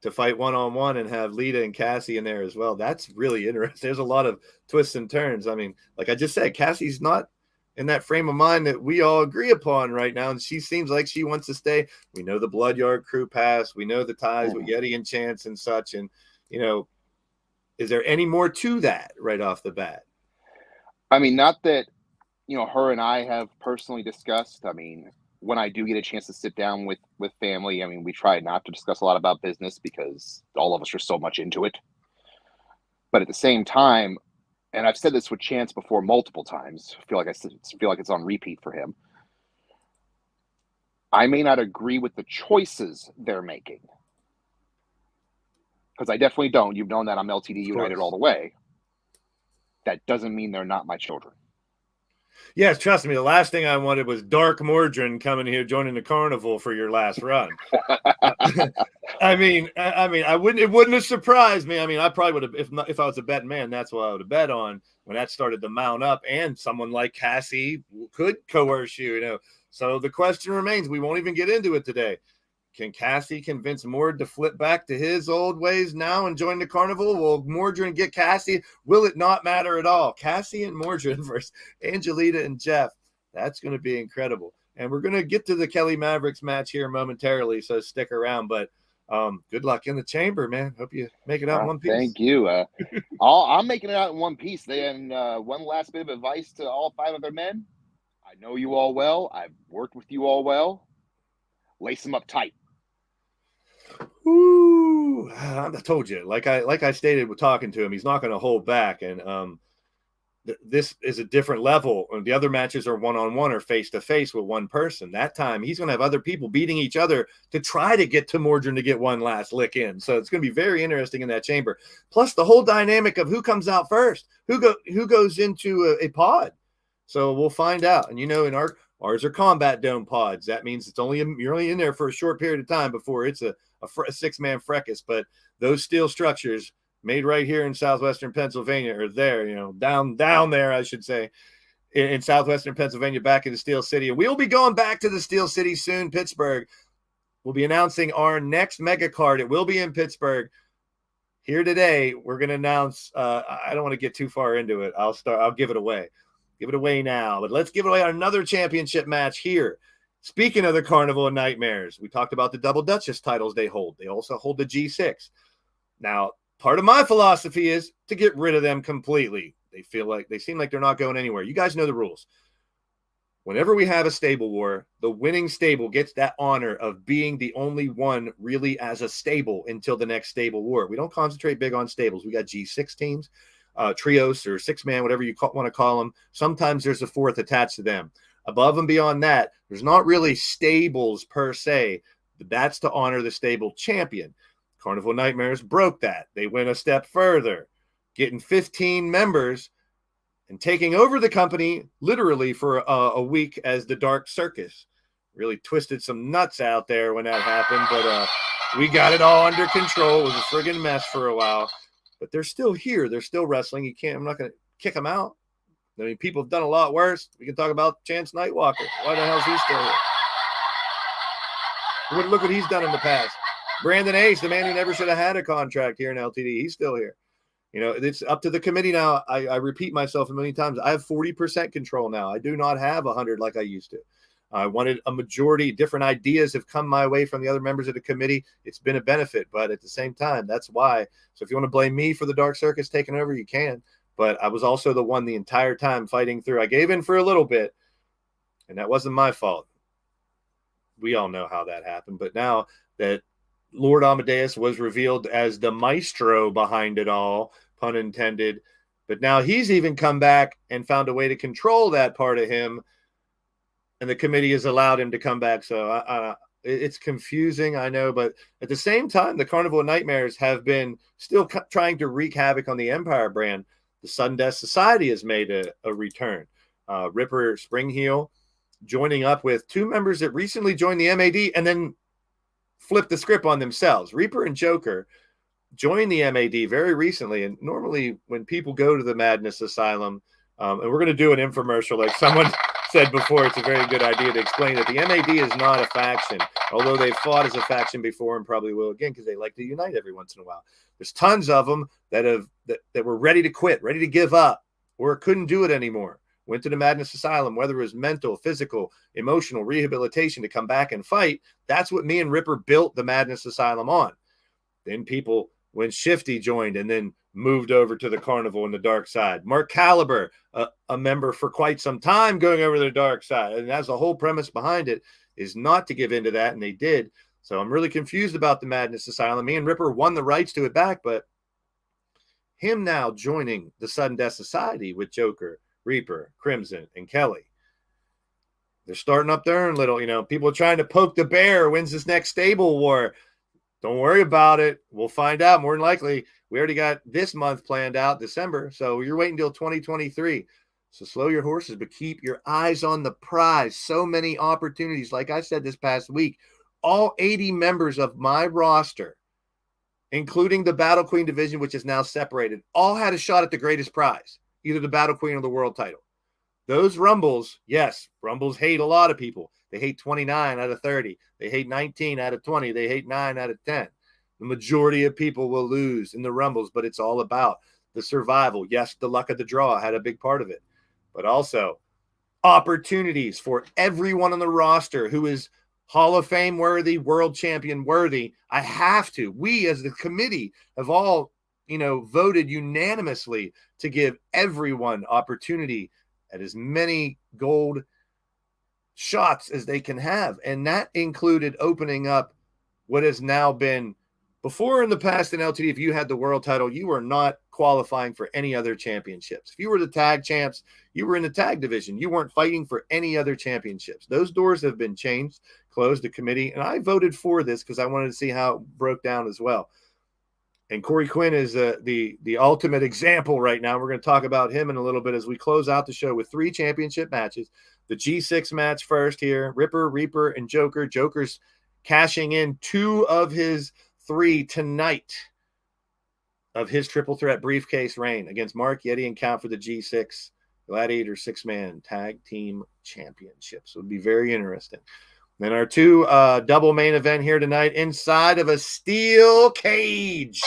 to fight one-on-one and have Lita and Kassie in there as well, that's really interesting. There's a lot of twists and turns. I mean, like I just said, Cassie's not in that frame of mind that we all agree upon right now, and she seems like she wants to stay. We know the Bloodyard crew pass. We know the ties with Yeti and Chance and such, and, you know, is there any more to that right off the bat? I mean, not that, you know, her and I have personally discussed. I mean, when I do get a chance to sit down with family, I mean, we try not to discuss a lot about business because all of us are so much into it. But at the same time, and I've said this with Chance before multiple times, I feel like it's on repeat for him. I may not agree with the choices they're making, because I definitely don't. You've known that I'm LTD United all the way. That doesn't mean they're not my children. Yes, trust me. The last thing I wanted was Dark Mordrin coming here, joining the carnival for your last run. I mean, it wouldn't have surprised me. I mean, I probably would have, if I was a betting man, that's what I would have bet on when that started to mount up. And someone like Kassie could coerce you, you know. So the question remains. We won't even get into it today. Can Kassie convince Mord to flip back to his old ways now and join the carnival? Will Mordrin get Kassie? Will it not matter at all? Kassie and Mordrin versus Angelita and Jeff. That's going to be incredible. And we're going to get to the Kelly Mavericks match here momentarily, so stick around. But good luck in the chamber, man. Hope you make it out in one piece. Thank you. I'm making it out in one piece. Then one last bit of advice to all 5 other men. I know you all well. I've worked with you all well. Lace them up tight. Ooh, I told you, like I stated with talking to him, he's not going to hold back. And this is a different level. The other matches are one-on-one or face-to-face with one person. That time, he's going to have other people beating each other to try to get to Mordrin to get one last lick in. So it's going to be very interesting in that chamber. Plus, the whole dynamic of who comes out first, who goes into a pod. So we'll find out. And, you know, in ours are combat dome pods. That means you're only in there for a short period of time before it's a 6-man fracas. But those steel structures, made right here in southwestern Pennsylvania, or there, down there, I should say, in southwestern Pennsylvania, back in the Steel City. And we'll be going back to the Steel City soon, Pittsburgh. We'll be announcing our next mega card. It will be in Pittsburgh. Here today, we're going to announce, I don't want to get too far into it. I'll give it away. Give it away now. But let's give away another championship match here. Speaking of the Carnival of Nightmares, we talked about the double Duchess titles they hold. They also hold the G6. Now, part of my philosophy is to get rid of them completely. They seem like they're not going anywhere. You guys know the rules. Whenever we have a stable war, the winning stable gets that honor of being the only one really as a stable until the next stable war. We don't concentrate big on stables. We got G6 teams, trios or six-man, whatever you want to call them. Sometimes there's a fourth attached to them. Above and beyond that, there's not really stables per se, but that's to honor the stable champion. Carnival Nightmares broke that. They went a step further, getting 15 members and taking over the company literally for a week as the Dark Circus. Really twisted some nuts out there when that happened, but we got it all under control. It was a friggin' mess for a while, but they're still here. They're still wrestling. I'm not going to kick them out. I mean, people have done a lot worse. We can talk about Chance Nightwalker. Why the hell is he still here? Look what he's done in the past. Brandon Ace, the man who never should have had a contract here in LTD, he's still here. It's up to the committee now. I repeat myself a million times. I have 40% control now. I do not have 100 like I used to. I wanted a majority. Different ideas have come my way from the other members of the committee. It's been a benefit, but at the same time, that's why. So if you want to blame me for the Dark Circus taking over, you can. But I was also the one the entire time fighting through. I gave in for a little bit, and that wasn't my fault. We all know how that happened. But now that Lord Amadeus was revealed as the maestro behind it all, pun intended, but now he's even come back and found a way to control that part of him, and the committee has allowed him to come back. So it's confusing, I know, but at the same time, the Carnival of Nightmares have been still trying to wreak havoc on the Empire brand. The Sudden Death Society has made a return. Ripper Springheel joining up with two members that recently joined the MAD and then flipped the script on themselves. Reaper and Joker joined the MAD very recently. And normally when people go to the Madness Asylum, and we're going to do an infomercial, like someone said before, it's a very good idea to explain that the MAD is not a faction, although they've fought as a faction before and probably will again because they like to unite every once in a while. There's tons of them that were ready to quit, ready to give up, or couldn't do it anymore. Went to the Madness Asylum, whether it was mental, physical, emotional rehabilitation to come back and fight. That's what me and Ripper built the Madness Asylum on. Then people, when Shifty joined and then moved over to the Carnival and the dark side. Mark Caliber, a member for quite some time, going over to the dark side. And that's the whole premise behind it, is not to give into that, and they did. So I'm really confused about the Madness Asylum. Me and Ripper won the rights to it back, but him now joining the Sudden Death Society with Joker, Reaper, Crimson, and Kelly. They're starting up their own little, people are trying to poke the bear. When's this next stable war? Don't worry about it. We'll find out. More than likely, we already got this month planned out, December. So you're waiting until 2023. So slow your horses, but keep your eyes on the prize. So many opportunities. Like I said this past week, all 80 members of my roster, including the Battle Queen division, which is now separated, all had a shot at the greatest prize, either the Battle Queen or the world title. Those Rumbles, yes, Rumbles hate a lot of people. They hate 29 out of 30. They hate 19 out of 20. They hate 9 out of 10. The majority of people will lose in the Rumbles, but it's all about the survival. Yes, the luck of the draw had a big part of it, but also opportunities for everyone on the roster who is Hall of Fame worthy, world champion worthy. We as the committee have all, voted unanimously to give everyone opportunity at as many gold shots as they can have. And that included opening up what has now been, before in the past in LTD, if you had the world title, you were not qualifying for any other championships. If you were the tag champs, you were in the tag division. You weren't fighting for any other championships. Those doors have been changed, closed, the committee, and I voted for this because I wanted to see how it broke down as well. And Corey Quinn is the ultimate example right now. We're going to talk about him in a little bit as we close out the show with 3 championship matches. The G6 match first here, Ripper, Reaper, and Joker. Joker's cashing in 2 of his 3 tonight of his triple threat briefcase reign against Marc, Yeti, and Count for the G6 Gladiator 6-man tag team championships. It would be very interesting. Then our two double main event here tonight inside of a steel cage.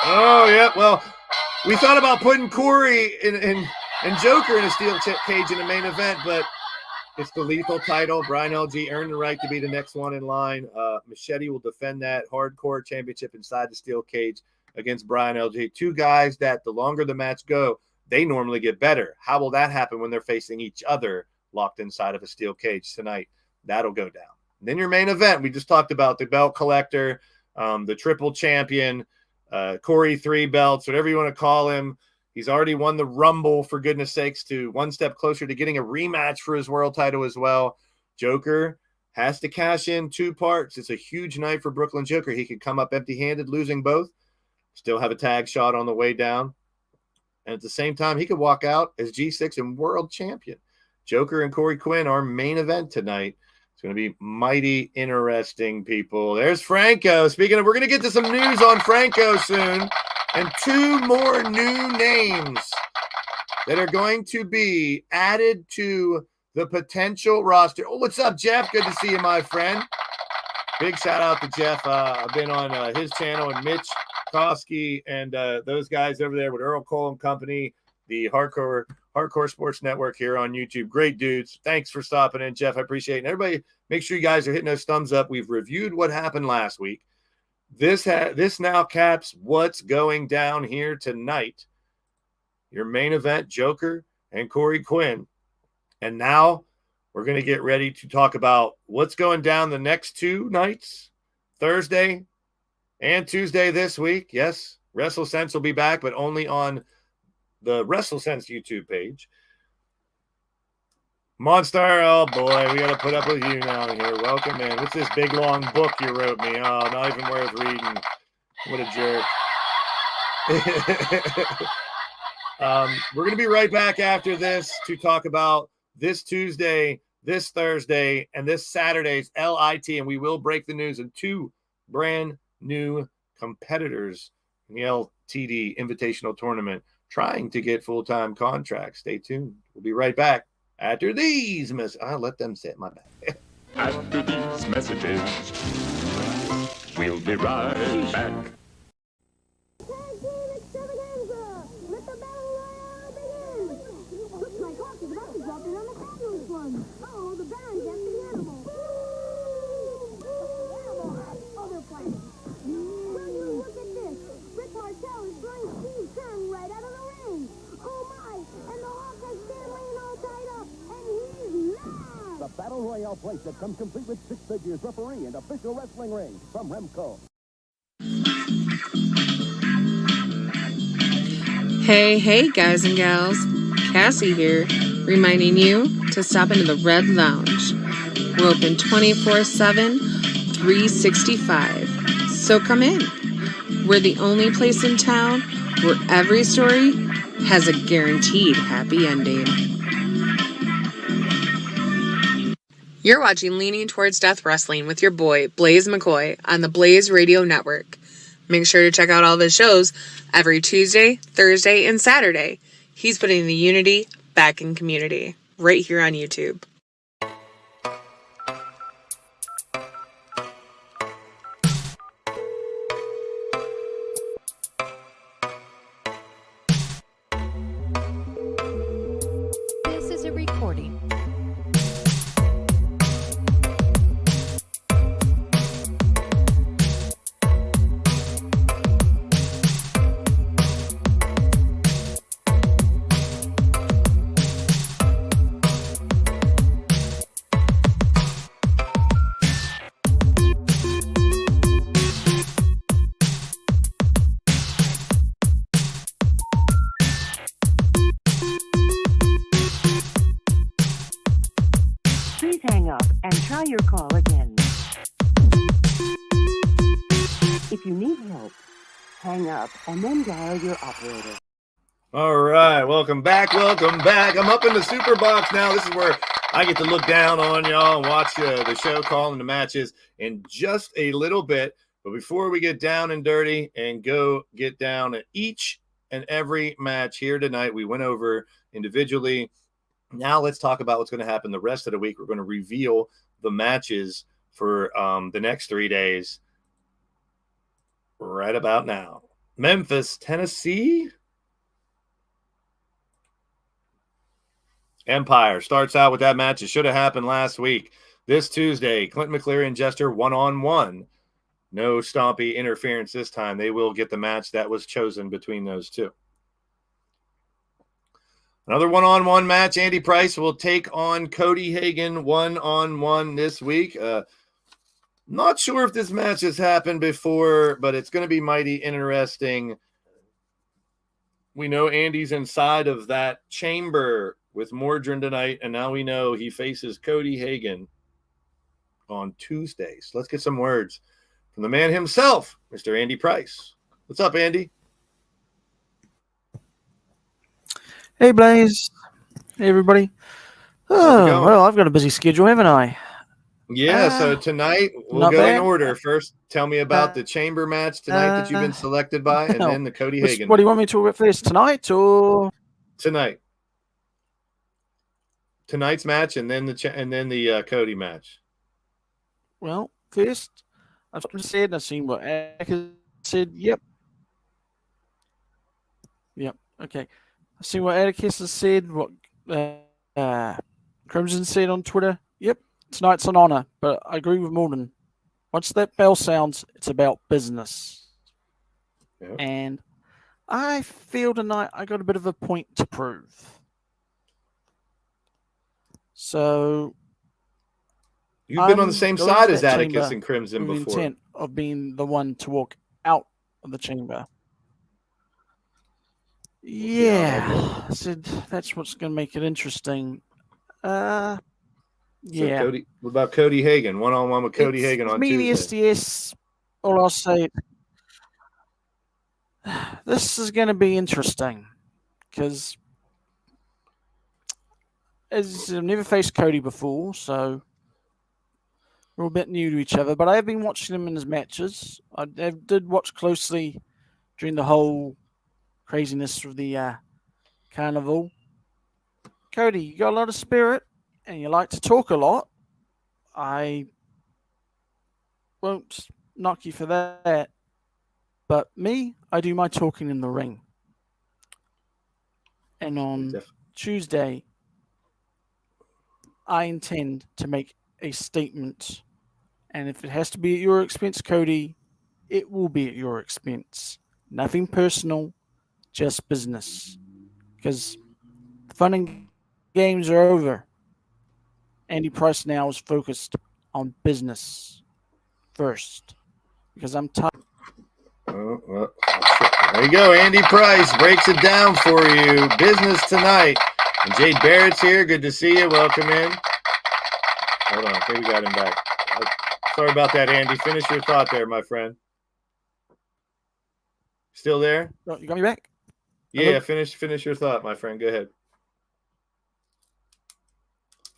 Oh, yeah. Well, we thought about putting Corey and Joker in a steel cage in the main event, but it's the lethal title. Brian LG earned the right to be the next one in line. Machete will defend that hardcore championship inside the steel cage against Brian LG. Two guys that the longer the match go, they normally get better. How will that happen when they're facing each other locked inside of a steel cage tonight? That'll go down. And then your main event, we just talked about the belt collector, the triple champion, Corey 3 belts, whatever you want to call him. He's already won the Rumble, for goodness sakes, to one step closer to getting a rematch for his world title as well. Joker has to cash in 2 parts. It's a huge night for Brooklyn Joker. He could come up empty-handed, losing both, still have a tag shot on the way down. And at the same time, he could walk out as G6 and world champion. Joker and Corey Quinn, our main event tonight. It's going to be mighty interesting, people. There's Franco. Speaking of, we're going to get to some news on Franco soon. And 2 more new names that are going to be added to the potential roster. Oh, what's up, Jeff? Good to see you, my friend. Big shout out to Jeff. I've been on his channel, and Mitch Kosky and those guys over there with Earl Cole and company, the Hardcore Sports Network here on YouTube. Great dudes. Thanks for stopping in, Jeff. I appreciate it. And everybody, make sure you guys are hitting those thumbs up. We've reviewed what happened last week. This now caps what's going down here tonight. Your main event, Joker and Corey Quinn. And now we're going to get ready to talk about what's going down the next 2 nights, Thursday and Tuesday this week. Yes, WrestleSense will be back, but only on the WrestleSense YouTube page. Monster, oh boy, we got to put up with you now here. Welcome in. What's this big long book you wrote me? Oh, not even worth reading. What a jerk. We're going to be right back after this to talk about this Tuesday, this Thursday, and this Saturday's LIT, and we will break the news of 2 brand new competitors in the LTD Invitational Tournament trying to get full-time contracts. Stay tuned. We'll be right back after these messages. I'll let them sit my back. After these messages, we'll be right back. Let the battle royale begin! Looks like Hawk is about to drop in on the fabulous one. Oh, the Baron gets the animal. Oh, they're playing. Will you look at this? Rick Martel is throwing Steve Kern right out of the ring. Oh my! And the Hawk has Stan Lane all tied up, and he's mad! The Battle Royale playset comes complete with 6 figures, referee, and official wrestling ring from Remco. Hey, guys and gals. Kassie here, reminding you to stop into the Red Lounge. We're open 24/7, 365. So come in. We're the only place in town where every story has a guaranteed happy ending. You're watching Leaning Towards Death Wrestling with your boy, Blaze McCoy, on the Blaze Radio Network. Make sure to check out all the shows every Tuesday, Thursday, and Saturday. He's putting the unity back in community, right here on YouTube. This is a recording. Hang up and try your call again. If you need help, hang up and then dial your operator. All right, welcome back. I'm up in the super box now. This is where I get to look down on y'all and watch the show, calling the matches in just a little bit. But before we get down and dirty and go get down at each and every match here tonight, we went over individually. Now let's talk about what's going to happen the rest of the week. We're going to reveal the matches for the next 3 days right about now. Memphis, Tennessee. Empire starts out with that match. It should have happened last week. This Tuesday, Clinton McCleary and Jester 1-on-1. No stompy interference this time. They will get the match that was chosen between those two. Another 1-on-1 match. Andy Price will take on Cody Hagan 1-on-1 this week. Not sure if this match has happened before, but it's going to be mighty interesting. We know Andy's inside of that chamber with Mordrin tonight, and now we know he faces Cody Hagan on Tuesday. So let's get some words from the man himself, Mr. Andy Price. What's up, Andy? Hey, Blaze. Hey, everybody. Oh, well, I've got a busy schedule, haven't I? Yeah, so tonight we'll go in order. First, tell me about the chamber match tonight that you've been selected by, and then the Cody Hagan. What do you want me to talk about first, tonight or? Tonight. Tonight's match, and then the Cody match. Well, first, I've said, and I've seen what Atticus said. Yep. Okay. I've seen what Atticus has said. What Crimson said on Twitter. Yep. Tonight's an honor, but I agree with Morden. Once that bell sounds, it's about business. Yep. And I feel tonight I got a bit of a point to prove. So you've been on the same side as Atticus and Crimson before. With the intent of being the one to walk out of the chamber. Yeah, I said that's what's going to make it interesting. So Cody, what about Cody Hagan? 1-on-1 with Cody Hagan on Tuesday. SDS, all I'll say, this is going to be interesting because as I've never faced Cody before, so we're a bit new to each other, but I have been watching him in his matches. I did watch closely during the whole craziness of the carnival. Cody, you got a lot of spirit and you like to talk a lot. I won't knock you for that. But me, I do my talking in the ring. And on Tuesday, I intend to make a statement. And if it has to be at your expense, Cody, it will be at your expense. Nothing personal, just business. Because the fun and games are over. Andy Price now is focused on business first. Because I'm tired. Oh, well, there you go. Andy Price breaks it down for you. Business tonight. And Jade Barrett's here. Good to see you. Welcome in. Hold on. I think we got him back. Sorry about that, Andy. Finish your thought there, my friend. Still there? You got me back? Yeah, finish your thought, my friend. Go ahead.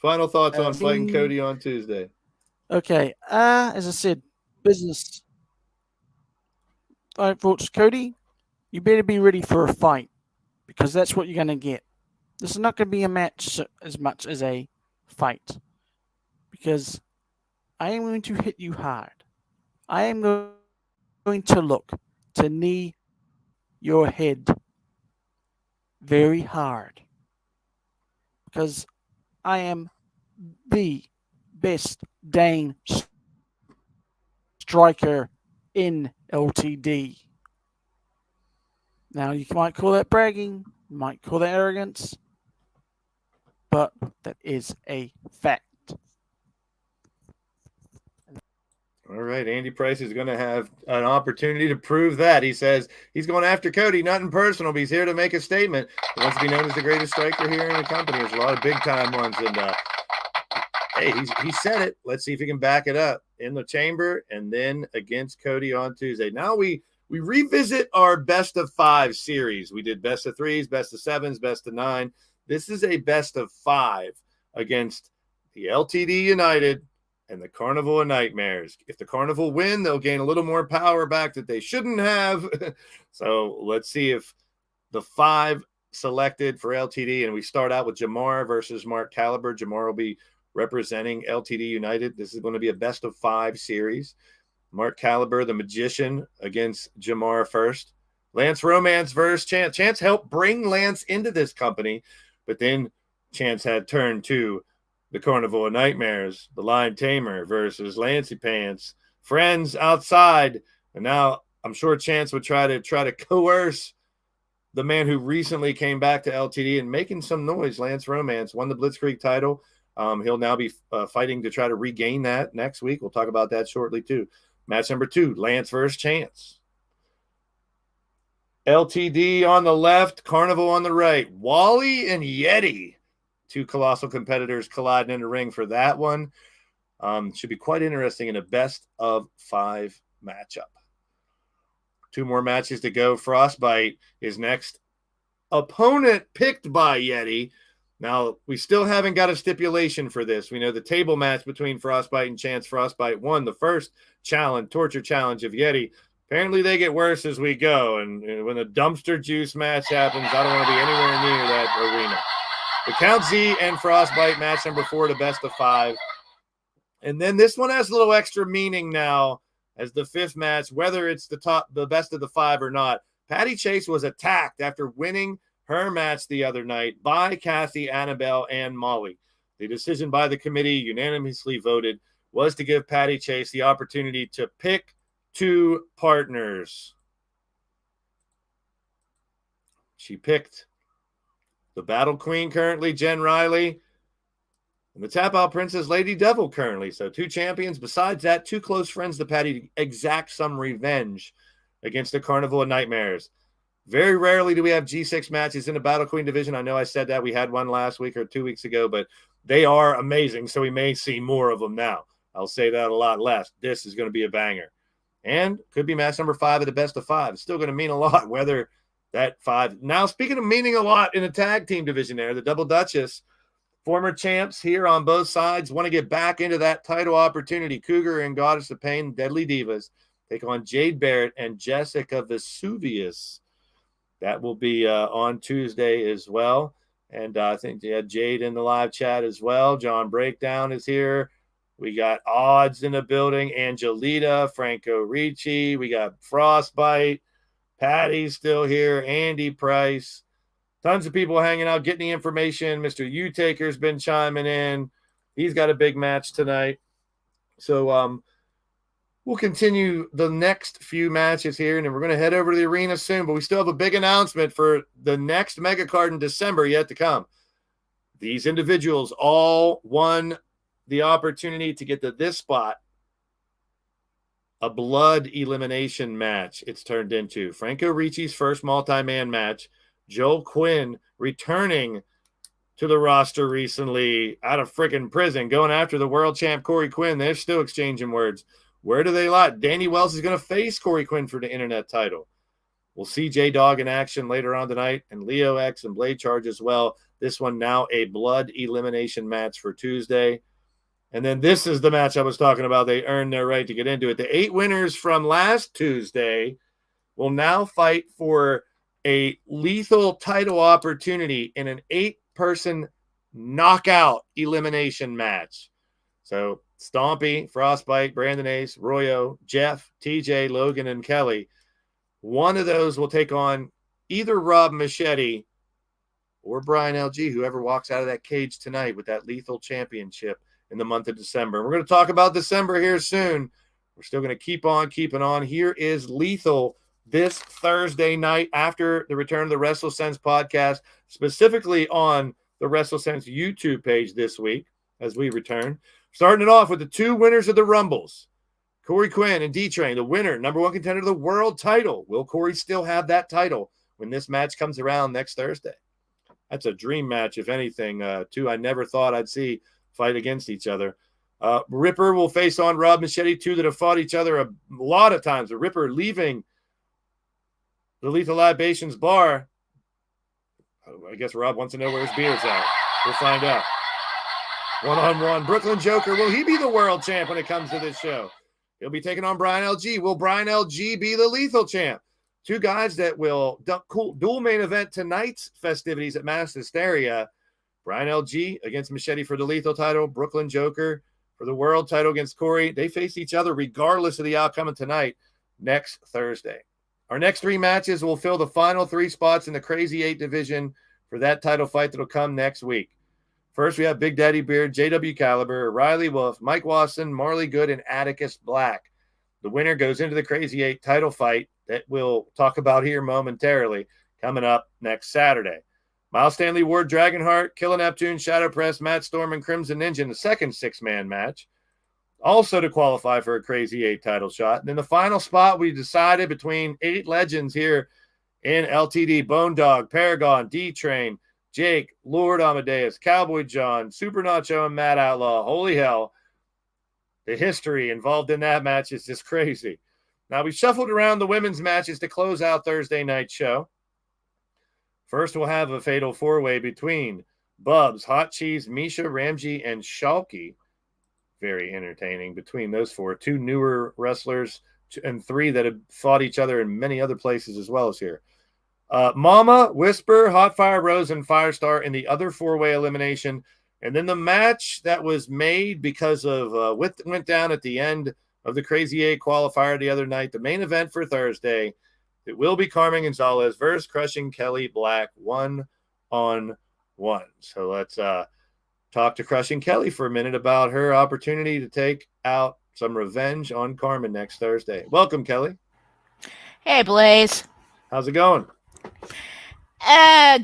Final thoughts on fighting Cody on Tuesday. Okay. As I said, business. All right, folks. Cody, you better be ready for a fight because that's what you're going to get. This is not going to be a match as much as a fight because I am going to hit you hard. I am going to look to knee your head very hard because I am the best Dane striker in LTD. Now, you might call that bragging, you might call that arrogance, but that is a fact. All right, Andy Price is going to have an opportunity to prove that. He says he's going after Cody, nothing personal, but he's here to make a statement. He wants to be known as the greatest striker here in the company. There's a lot of big-time ones, and hey, he said it. Let's see if he can back it up in the chamber and then against Cody on Tuesday. Now we revisit our best of 5 series. We did best of 3s, best of 7s, best of 9. This is a best of 5 against the LTD United and the Carnival of Nightmares. If the Carnival win, they'll gain a little more power back that they shouldn't have. So let's see if the 5 selected for LTD, and we start out with Jamar versus Marc Caliber. Jamar will be representing LTD United. This is going to be a best of 5 series. Marc Caliber, the Magician, against Jamar first. Lance Romance versus Chance. Chance helped bring Lance into this company, but then Chance had turned to the Carnival of Nightmares, the Lion Tamer versus Lancey Pants, friends outside. And now I'm sure Chance would try to coerce the man who recently came back to LTD and making some noise. Lance Romance won the Blitzkrieg title. He'll now be fighting to try to regain that next week. We'll talk about that shortly too. Match number 2, Lance versus Chance. LTD on the left, Carnival on the right. Wally and Yeti. 2 colossal competitors colliding in the ring for that one. Should be quite interesting in a best of 5 matchup. 2 more matches to go. Frostbite is next. Opponent picked by Yeti. Now, we still haven't got a stipulation for this. We know the table match between Frostbite and Chance. Frostbite won the first torture challenge of Yeti. Apparently, they get worse as we go. And when the dumpster juice match happens, I don't want to be anywhere near that arena. The Count Z and Frostbite match number 4 to best of 5. And then this one has a little extra meaning now as the 5th match, whether it's the best of the 5 or not. Patti Chase was attacked after winning her match the other night by Kassie, Annabelle, and Molly. The decision by the committee, unanimously voted, was to give Patti Chase the opportunity to pick 2 partners. She picked the Battle Queen currently, Jen Riley, and the Tap Out Princess, Lady Devil currently. So 2 champions. Besides that, 2 close friends to Patti to exact some revenge against the Carnival of Nightmares. Very rarely do we have G6 matches in the Battle Queen division. I know I said that. We had one last week or 2 weeks ago, but they are amazing, so we may see more of them now. I'll say that a lot less. This is going to be a banger. And could be match number 5 at the best of 5. It's still going to mean a lot whether that 5. Now, speaking of meaning a lot in the tag team division there, the Double Duchess, former champs here on both sides, want to get back into that title opportunity. Cougar and Goddess of Pain, Deadly Divas, take on Jade Barrett and Jessica Vesuvius. That will be on Tuesday as well. And I think you had Jade in the live chat as well. John Breakdown is here. We got Odds in the building. Angelita, Franco Ricci. We got Frostbite. Patty's still here. Andy Price. Tons of people hanging out, getting the information. Mr. Utaker's been chiming in. He's got a big match tonight. So we'll continue the next few matches here, and then we're going to head over to the arena soon. But we still have a big announcement for the next Megacard in December yet to come. These individuals all won the opportunity to get to this spot. A blood elimination match it's turned into. Franco Ricci's first multi-man match. Joel Quinn returning to the roster recently out of freaking prison, going after the world champ Corey Quinn. They're still exchanging words. Where do they lie? Danny Wells is going to face Corey Quinn for the internet title. We'll see JDawg in action later on tonight, and Leo X and Blade Charge as well. This one now a blood elimination match for Tuesday. And then this is the match I was talking about. They earned their right to get into it. The 8 winners from last Tuesday will now fight for a lethal title opportunity in an 8-person knockout elimination match. So Stompy, Frostbite, Brandon Ace, Royo, Jeff, TJ, Logan, and Kelly. One of those will take on either Rob Machete or Brian LG, whoever walks out of that cage tonight with that lethal championship in the month of December. We're going to talk about December here soon. We're still going to keep on keeping on. Here is Lethal this Thursday night after the return of the WrestleSense podcast, specifically on the WrestleSense YouTube page this week as we return. Starting it off with the 2 winners of the Rumbles, Corey Quinn and D-Train, the winner, number 1 contender of the world title. Will Corey still have that title when this match comes around next Thursday? That's a dream match, if anything. 2 I never thought I'd see fight against each other. Ripper will face on Rob Machete, 2 that have fought each other a lot of times. The Ripper leaving the Lethal Libations bar. I guess Rob wants to know where his beard's at. We'll find out. One-on-one. Brooklyn Joker, will he be the world champ when it comes to this show? He'll be taking on Brian LG. Will Brian LG be the lethal champ? Two guys that will dual main event tonight's festivities at Mass Hysteria. Brian LG against Machete for the lethal title. Brooklyn Joker for the world title against Corey. They face each other regardless of the outcome of tonight next Thursday. Our next three matches will fill the final three spots in the Crazy 8 division for that title fight that will come next week. First, we have Big Daddy Beard, JW Caliber, Riley Wolf, Mike Wasson, Marley Good, and Atticus Black. The winner goes into the Crazy 8 title fight that we'll talk about here momentarily, coming up next Saturday. Miles Stanley Ward, Dragonheart, Killer Neptune, Shadow Press, Matt Storm, and Crimson Ninja in the second six-man match, also to qualify for a Crazy 8 title shot. And then the final spot, we decided between 8 legends here in LTD: Bone Dog, Paragon, D-Train, Jake, Lord Amadeus, Cowboy John, Super Nacho, and Matt Outlaw. Holy hell. The history involved in that match is just crazy. Now, we shuffled around the women's matches to close out Thursday night show. First, we'll have a fatal four-way between Bubbz, Hot Cheese, Misha, Ramji, and Shulkie. Very entertaining between those four. Two newer wrestlers and three that have fought each other in many other places as well as here. Momma, Whisper, Hotfire Rose, and Firestar in the other four-way elimination. And then the match that was made because of what went down at the end of the Crazy 8 qualifier the other night, the main event for Thursday, it will be Carmen Gonzalez versus Crushing Kelly Black 1-on-1. So let's talk to Crushing Kelly for a minute about her opportunity to take out some revenge on Carmen next Thursday. Welcome, Kelly. Hey, Blaze. How's it going?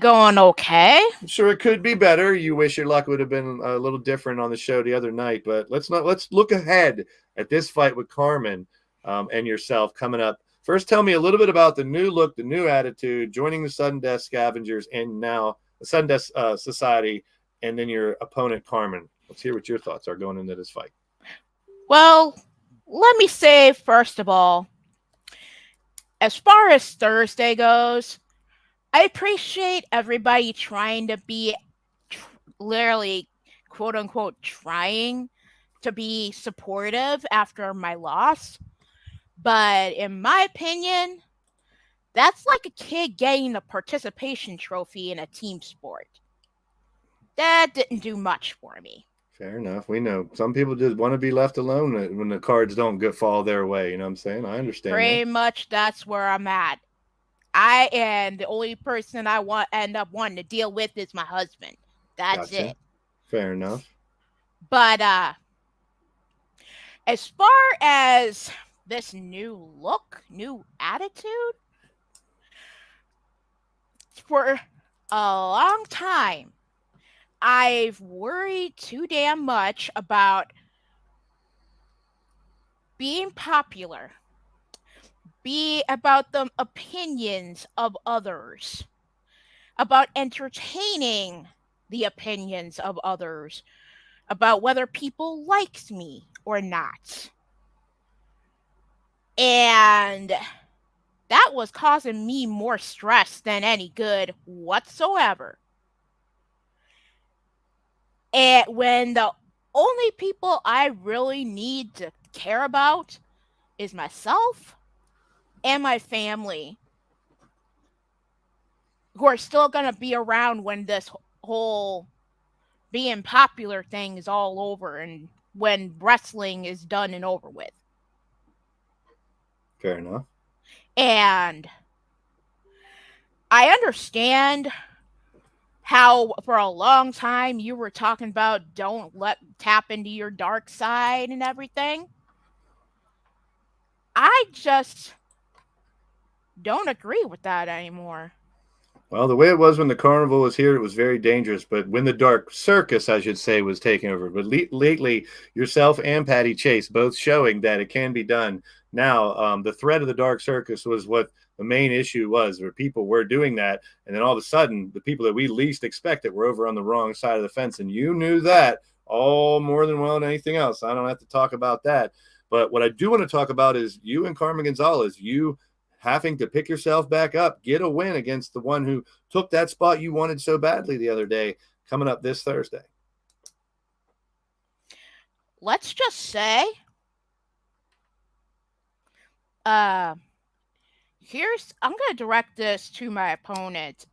Going okay. I'm sure it could be better. You wish your luck would have been a little different on the show the other night, but let's look ahead at this fight with Carmen and yourself coming up. First, tell me a little bit about the new look, the new attitude, joining the Sudden Death Scavengers, and now the Sudden Death Society, and then your opponent, Carmen. Let's hear what your thoughts are going into this fight. Well, let me say, first of all, as far as Thursday goes, I appreciate everybody trying to be literally, quote unquote, trying to be supportive after my loss. But in my opinion, that's like a kid getting a participation trophy in a team sport. That didn't do much for me. Fair enough. We know some people just want to be left alone when the cards don't fall their way. You know what I'm saying? I understand. Pretty much that's where I'm at. And the only person I end up wanting to deal with is my husband. That's Gotcha. it. Fair enough. But as far as this new look, new attitude, for a long time, I've worried too damn much about being popular, about the opinions of others, about entertaining the opinions of others, about whether people likes me or not. And that was causing me more stress than any good whatsoever. And when the only people I really need to care about is myself and my family, who are still going to be around when this whole being popular thing is all over and when wrestling is done and over with. Fair enough. And I understand how for a long time you were talking about don't tap into your dark side and everything. I just don't agree with that anymore. Well, the way it was when the carnival was here, it was very dangerous. But when the dark circus, I should say, was taking over. But lately, yourself and Patti Chase both showing that it can be done. Now, the threat of the dark circus was what the main issue was, where people were doing that. And then all of a sudden, the people that we least expected were over on the wrong side of the fence. And you knew that all more than well than anything else. I don't have to talk about that. But what I do want to talk about is you and Carmen Gonzalez, you having to pick yourself back up, get a win against the one who took that spot you wanted so badly the other day, coming up this Thursday. let's just say, I'm gonna direct this to my opponent.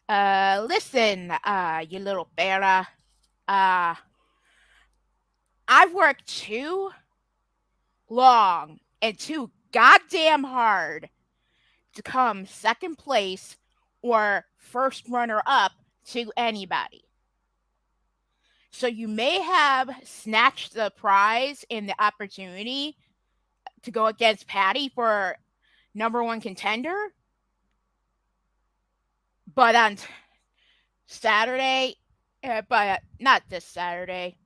Listen, you little fella. I've worked too long and too goddamn hard to come second place or first runner up to anybody. So you may have snatched the prize and the opportunity to go against Patti for number one contender. But on Saturday, but not this Saturday.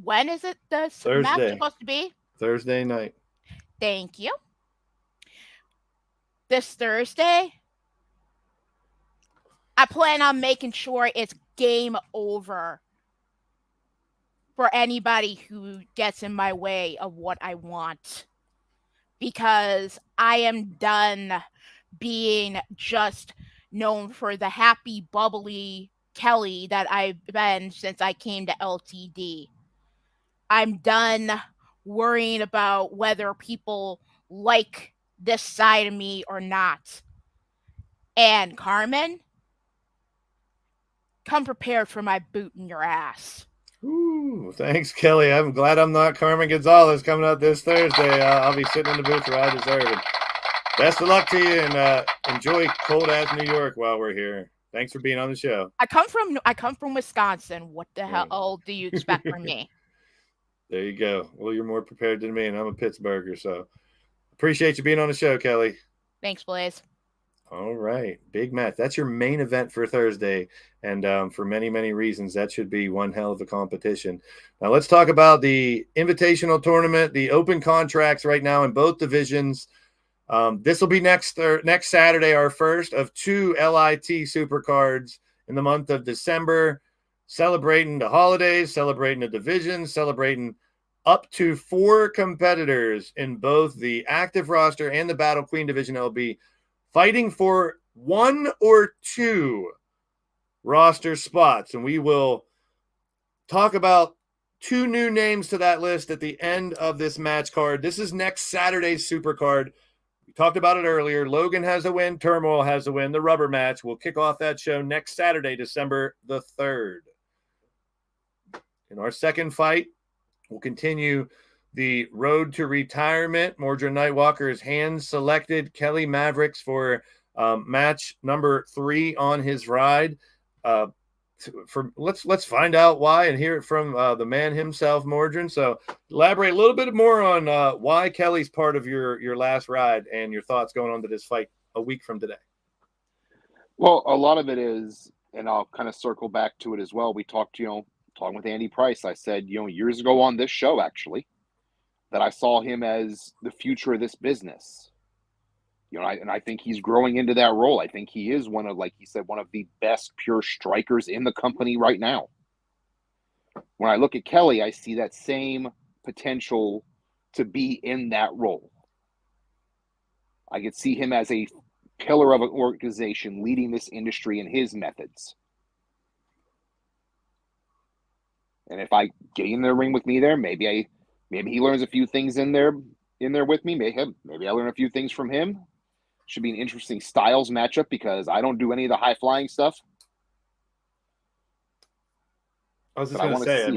When is it the match Thursday. supposed to be? Thursday night. Thank you. This Thursday, I plan on making sure it's game over for anybody who gets in my way of what I want. Because I am done being just known for the happy, bubbly Kelly that I've been since I came to LTD. I'm done worrying about whether people like this side of me or not. And Carmen, come prepared for my boot in your ass. Ooh, thanks, Kelly. I'm glad I'm not Carmen Gonzalez coming up this Thursday. I'll be sitting in the booth where I deserve it. Best of luck to you, and enjoy cold-ass New York while we're here. Thanks for being on the show. I come from Wisconsin. What the hell do you expect from me? There you go. Well, you're more prepared than me, and I'm a Pittsburgher, so appreciate you being on the show, Kelly. Thanks, Blaze. All right. Big match. That's your main event for Thursday, and for many, many reasons, that should be one hell of a competition. Now, let's talk about the Invitational Tournament, the open contracts right now in both divisions. This will be next Saturday, our first of 2 LIT Supercards in the month of December, celebrating the holidays, celebrating the divisions, celebrating up to 4 competitors in both the active roster and the Battle Queen division. It'll be fighting for 1 or 2 roster spots, and we will talk about 2 new names to that list at the end of this match card. This is next Saturday's Supercard. We talked about it earlier. Logan has a win. Turmoil has a win. The rubber match will kick off that show next Saturday, December the 3rd. In our second fight, we'll continue the road to retirement. Mordrin Nightwalker is hand-selected Kelly Mavericks for match number 3 on his ride. Let's find out why and hear it from the man himself, Mordrin. So elaborate a little bit more on why Kelly's part of your last ride and your thoughts going on to this fight a week from today. Well, a lot of it is, and I'll kind of circle back to it as well. We talked, talking with Andy Price. I said, years ago on this show, actually, that I saw him as the future of this business. And I think he's growing into that role. I think he is one of, like he said, one of the best pure strikers in the company right now. When I look at Kelly, I see that same potential to be in that role. I could see him as a pillar of an organization leading this industry in his methods. And if I get in the ring with me there, maybe he learns a few things in there with me. Maybe I learn a few things from him. Should be an interesting styles matchup because I don't do any of the high flying stuff. I was just going to say,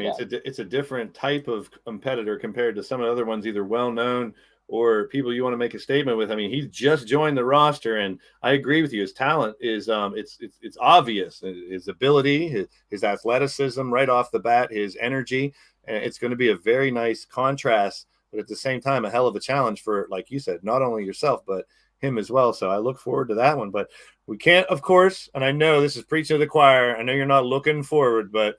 it's a different type of competitor compared to some of the other ones, either well known or people you want to make a statement with. I mean, he's just joined the roster, and I agree with you. His talent is it's obvious. His ability, his athleticism right off the bat, his energy. It's going to be a very nice contrast, but at the same time, a hell of a challenge for, like you said, not only yourself, but him as well. So I look forward to that one. But we can't, of course, and I know this is preaching to the choir. I know you're not looking forward, but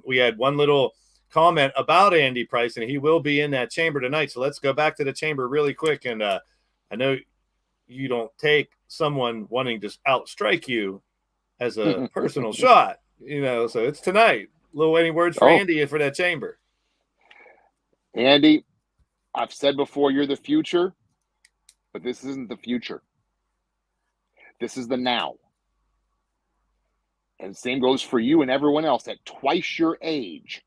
we had one little comment about Andy Price, and he will be in that chamber tonight. So let's go back to the chamber really quick. And I know you don't take someone wanting to outstrike you as a personal shot, so it's tonight. Any words for Andy for that chamber? Andy, I've said before, you're the future, but this isn't the future. This is the now. And the same goes for you and everyone else at twice your age.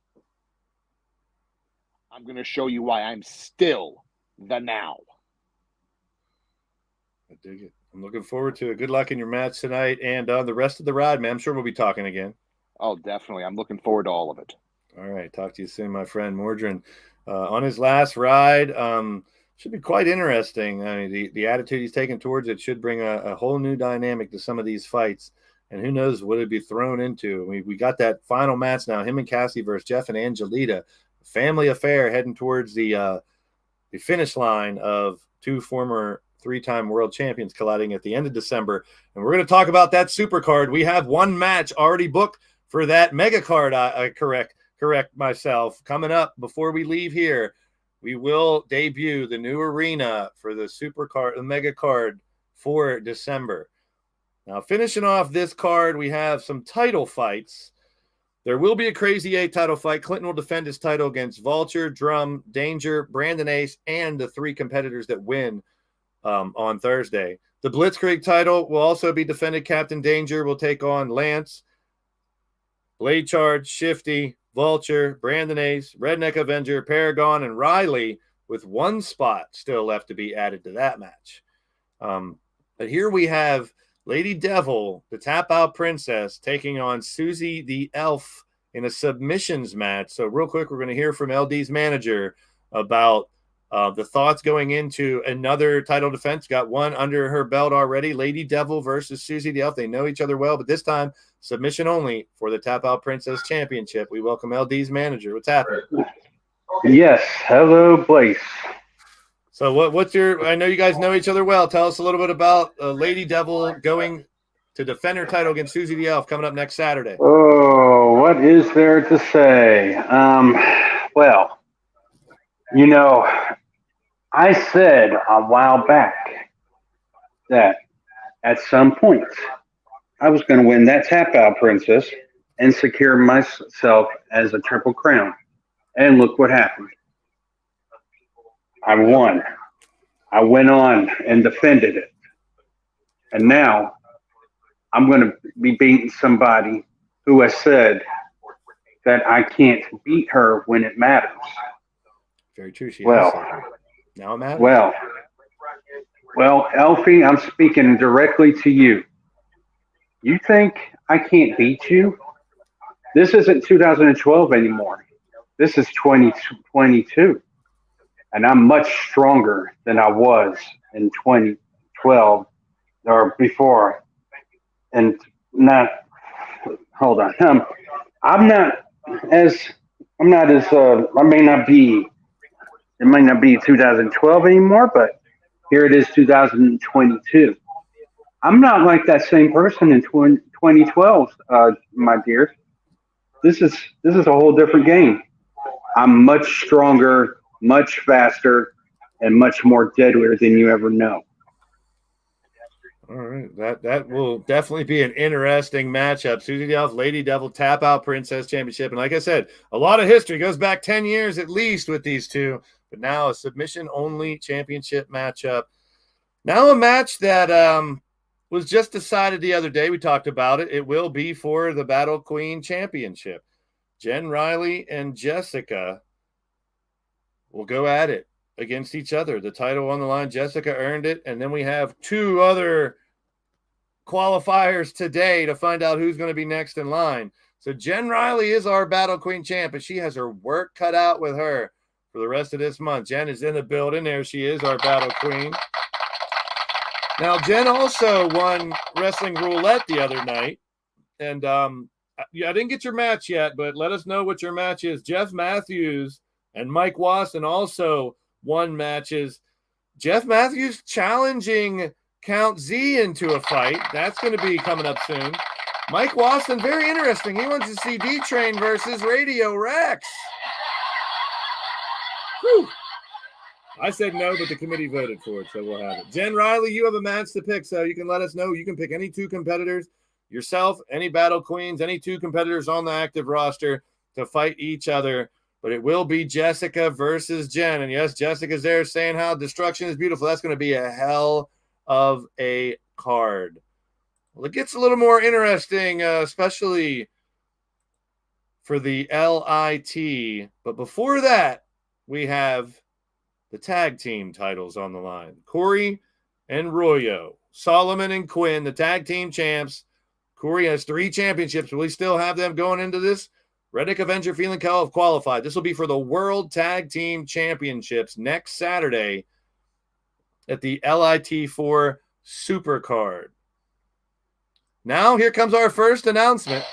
I'm going to show you why I'm still the now. I dig it. I'm looking forward to it. Good luck in your match tonight and on the rest of the ride, man. I'm sure we'll be talking again. Oh, definitely. I'm looking forward to all of it. All right. Talk to you soon, my friend Mordrin. On his last ride, should be quite interesting. I mean, the attitude he's taking towards it should bring a whole new dynamic to some of these fights. And who knows what it'd be thrown into. We got that final match now, him and Kassie versus Jeff and Angelita. Family affair heading towards the finish line of two former three-time world champions colliding at the end of December. And we're going to talk about that super card. We have one match already booked for that mega card. I correct myself. Coming up before we leave here, we will debut the new arena for the super card, the mega card for December. Now, finishing off this card, we have some title fights. There will be a Crazy 8 title fight. Clinton will defend his title against Vulture, Drum, Danger, Brandon Ace, and the three competitors that win on Thursday. The Blitzkrieg title will also be defended. Captain Danger will take on Lance, Blade Charge, Shifty, Vulture, Brandon Ace, Redneck Avenger, Paragon, and Riley, with one spot still left to be added to that match. But here we have Lady Devil, the tap-out princess, taking on Susie the Elf in a submissions match. So real quick, we're going to hear from LD's manager about the thoughts going into another title defense. Got one under her belt already. Lady Devil versus Susie the Elf. They know each other well, but this time submission only for the tap-out princess championship. We welcome LD's manager. What's happening? Yes. Hello, Blaze. So what's your, I know you guys know each other well. Tell us a little bit about Lady Devil going to defend her title against Susie the Elf coming up next Saturday. Oh, what is there to say? Well, you know, I said a while back that at some point I was going to win that tap out princess and secure myself as a triple crown. And look what happened. I won. I went on and defended it. And now I'm going to be beating somebody who has said that I can't beat her when it matters. Very true. Now it matters. Well, Elfie, I'm speaking directly to you. You think I can't beat you? This isn't 2012 anymore. This is 2022. And I'm much stronger than I was in 2012 or before. And not, hold on. I it might not be 2012 anymore, but here it is 2022. I'm not like that same person in 2012, my dear. This is a whole different game. I'm much stronger, much faster, and much more deadlier than you ever know. All right, that will definitely be an interesting matchup. Susie the Elf, Lady Devil, Tap Out Princess Championship. And like I said, a lot of history goes back 10 years at least with these two. But now a submission-only championship matchup. Now a match that was just decided the other day. We talked about it. It will be for the Battle Queen Championship. Jen Riley and Jessica will go at it against each other. The title on the line. Jessica earned it. And then we have two other qualifiers today to find out who's going to be next in line. So Jen Riley is our Battle Queen champ, and she has her work cut out with her for the rest of this month. Jen is in the building. There she is, our Battle Queen. Now, Jen also won Wrestling Roulette the other night. And I didn't get your match yet, but let us know what your match is. Jeff Matthews and Mike Wasson also won matches. Jeff Matthews challenging Count Z into a fight. That's going to be coming up soon. Mike Wasson, very interesting. He wants to see D-Train versus Radio Rex. Whew. I said no, but the committee voted for it, so we'll have it. Jen Riley, you have a match to pick, so you can let us know. You can pick any two competitors, yourself, any Battle Queens, any two competitors on the active roster to fight each other. But it will be Jessica versus Jen. And yes, Jessica's there saying how destruction is beautiful. That's going to be a hell of a card. Well, it gets a little more interesting, especially for the LIT. But before that, we have the tag team titles on the line. Corey and Royo, Solomon and Quinn, the tag team champs. Corey has 3 championships. Will we still have them going into this? Reddick, Avenger, Feeling Cow have qualified. This will be for the World Tag Team Championships next Saturday at the LIT4 Supercard. Now, here comes our first announcement.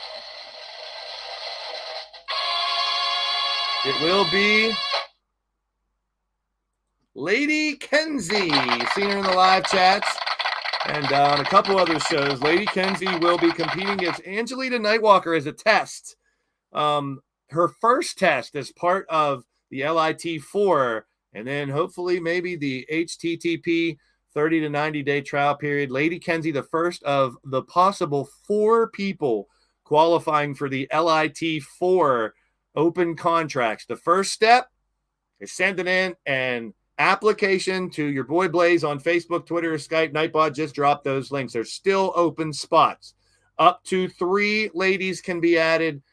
It will be Lady Kenzie, seen her in the live chats and on a couple other shows. Lady Kenzie will be competing against Angelita Nightwalker as a test. Her first test as part of the LIT4, and then hopefully maybe the HTTP 30 to 90 day trial period. Lady Kenzie, the first of the possible 4 people qualifying for the LIT4 open contracts. The first step is send it in, and application to your boy Blaze on Facebook, Twitter, Skype. Nightbot just dropped those links. There's still open spots. Up to 3 ladies can be added,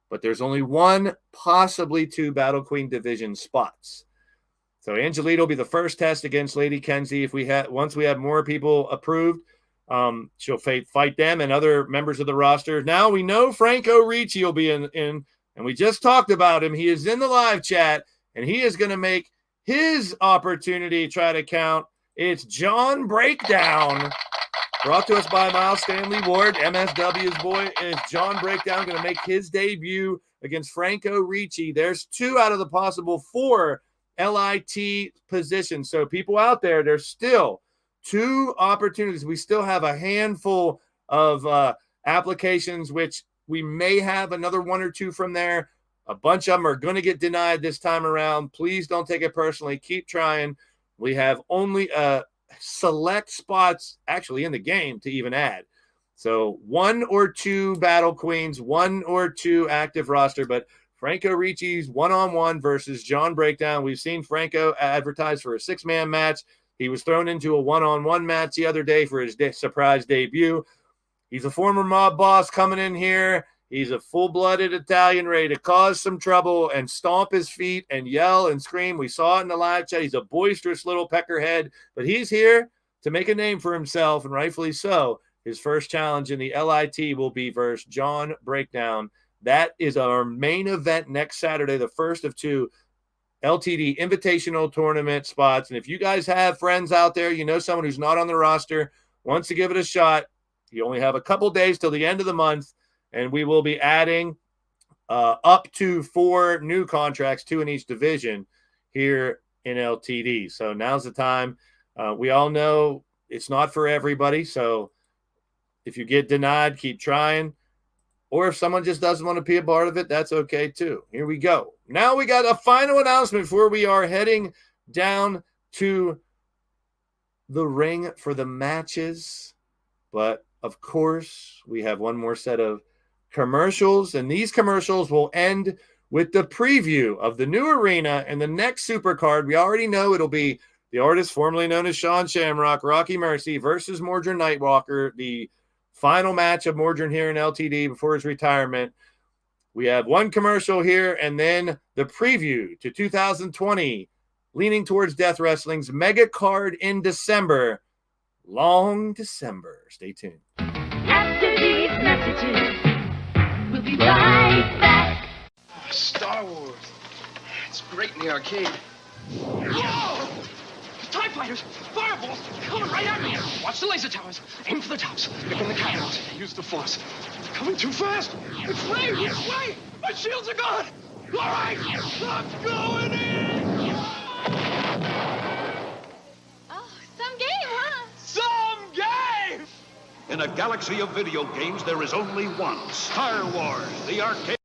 but there's only 1, possibly 2 Battle Queen division spots. So Angelita will be the first test against Lady Kenzie. Once we have more people approved, she'll fight them and other members of the roster. Now we know Franco Ricci will be in, and we just talked about him. He is in the live chat, and he is going to make his opportunity try to count. It's John Breakdown, brought to us by Miles Stanley Ward. MSW's boy is John Breakdown, going to make his debut against Franco Ricci. There's 2 out of the possible 4 LIT positions. So people out there, there's still 2 opportunities. We still have a handful of applications, which we may have another 1 or 2 from there. A bunch of them are going to get denied this time around. Please don't take it personally. Keep trying. We have only select spots actually in the game to even add. So 1 or 2 Battle Queens, 1 or 2 active roster, but Franco Ricci's one-on-one versus John Breakdown. We've seen Franco advertised for a 6-man match. He was thrown into a one-on-one match the other day for his surprise debut. He's a former mob boss coming in here. He's a full-blooded Italian ready to cause some trouble and stomp his feet and yell and scream. We saw it in the live chat. He's a boisterous little peckerhead, but he's here to make a name for himself, and rightfully so. His first challenge in the LIT will be versus John Breakdown. That is our main event next Saturday, the first of 2 LTD Invitational Tournament spots. And if you guys have friends out there, you know someone who's not on the roster, wants to give it a shot, you only have a couple days till the end of the month, and we will be adding up to 4 new contracts, 2 in each division here in LTD. So now's the time. We all know it's not for everybody, so if you get denied, keep trying. Or if someone just doesn't want to be a part of it, that's okay too. Here we go. Now we got a final announcement before we are heading down to the ring for the matches. But, of course, we have one more set of commercials, and these commercials will end with the preview of the new arena and the next Supercard. We already know it'll be the artist formerly known as Sean Shamrock, Rocky Mercy versus Mordrin Nightwalker, the final match of Mordrin here in LTD before his retirement. We have one commercial here and then the preview to 2020, leaning towards Death Wrestling's Mega Card in December. Long December. Stay tuned. After these messages, we'll be right back. Star Wars. It's great in the arcade. Whoa! TIE fighters! Fireballs! Coming right at me! Watch the laser towers. Aim for the tops. Pick on the cutouts. Use the force. They're coming too fast! It's late! Wait! My shields are gone! All right! I'm going in! Oh, some game, huh? Some game! In a galaxy of video games, there is only one. Star Wars, the arcade.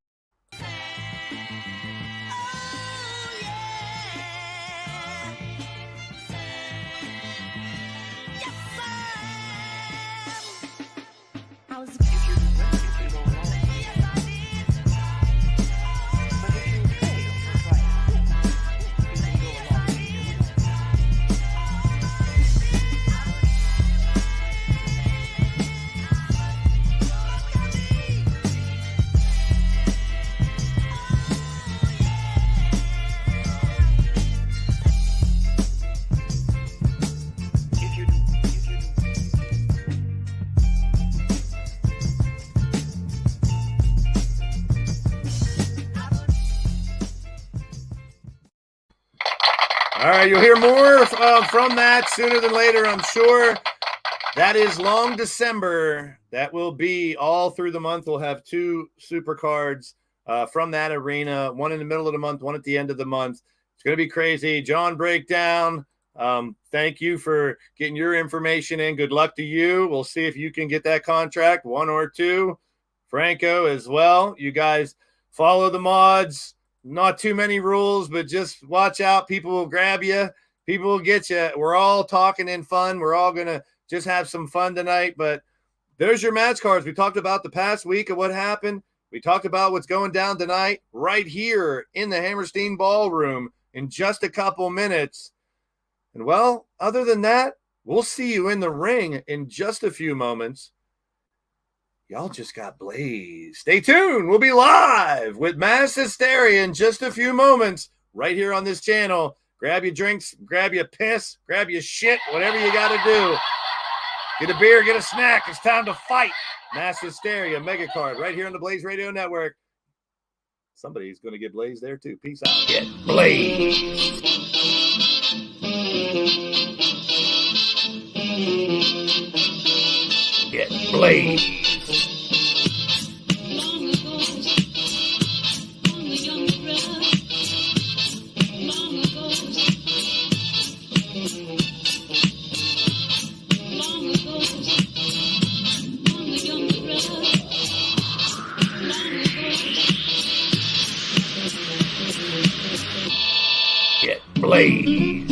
All right, you'll hear more from that sooner than later, I'm sure. That is Long December. That will be all through the month. We'll have 2 super cards from that arena, one in the middle of the month, one at the end of the month. It's going to be crazy. John Breakdown, thank you for getting your information in. Good luck to you. We'll see if you can get that contract, 1 or 2. Franco as well. You guys follow the mods. Not too many rules, but just watch out. People will grab you. People will get you. We're all talking in fun. We're all going to just have some fun tonight. But there's your match cards. We talked about the past week of what happened. We talked about what's going down tonight right here in the Hammerstein Ballroom in just a couple minutes. And, well, other than that, we'll see you in the ring in just a few moments. Y'all just got blazed. Stay tuned. We'll be live with Mass Hysteria in just a few moments right here on this channel. Grab your drinks, grab your piss, grab your shit, whatever you got to do. Get a beer, get a snack. It's time to fight. Mass Hysteria Megacard right here on the Blaze Radio Network. Somebody's going to get blazed there too. Peace out. Get blazed. Get blazed. Get blazed.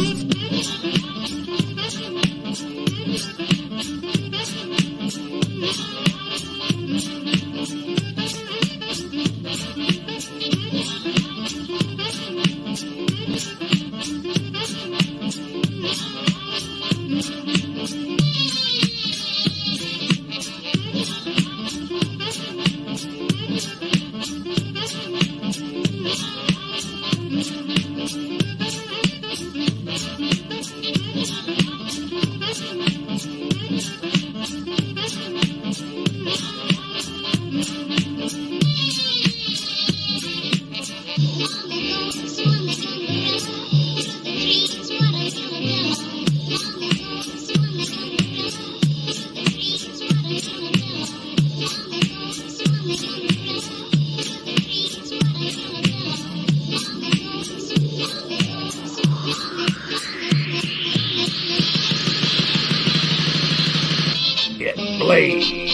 Get blazed.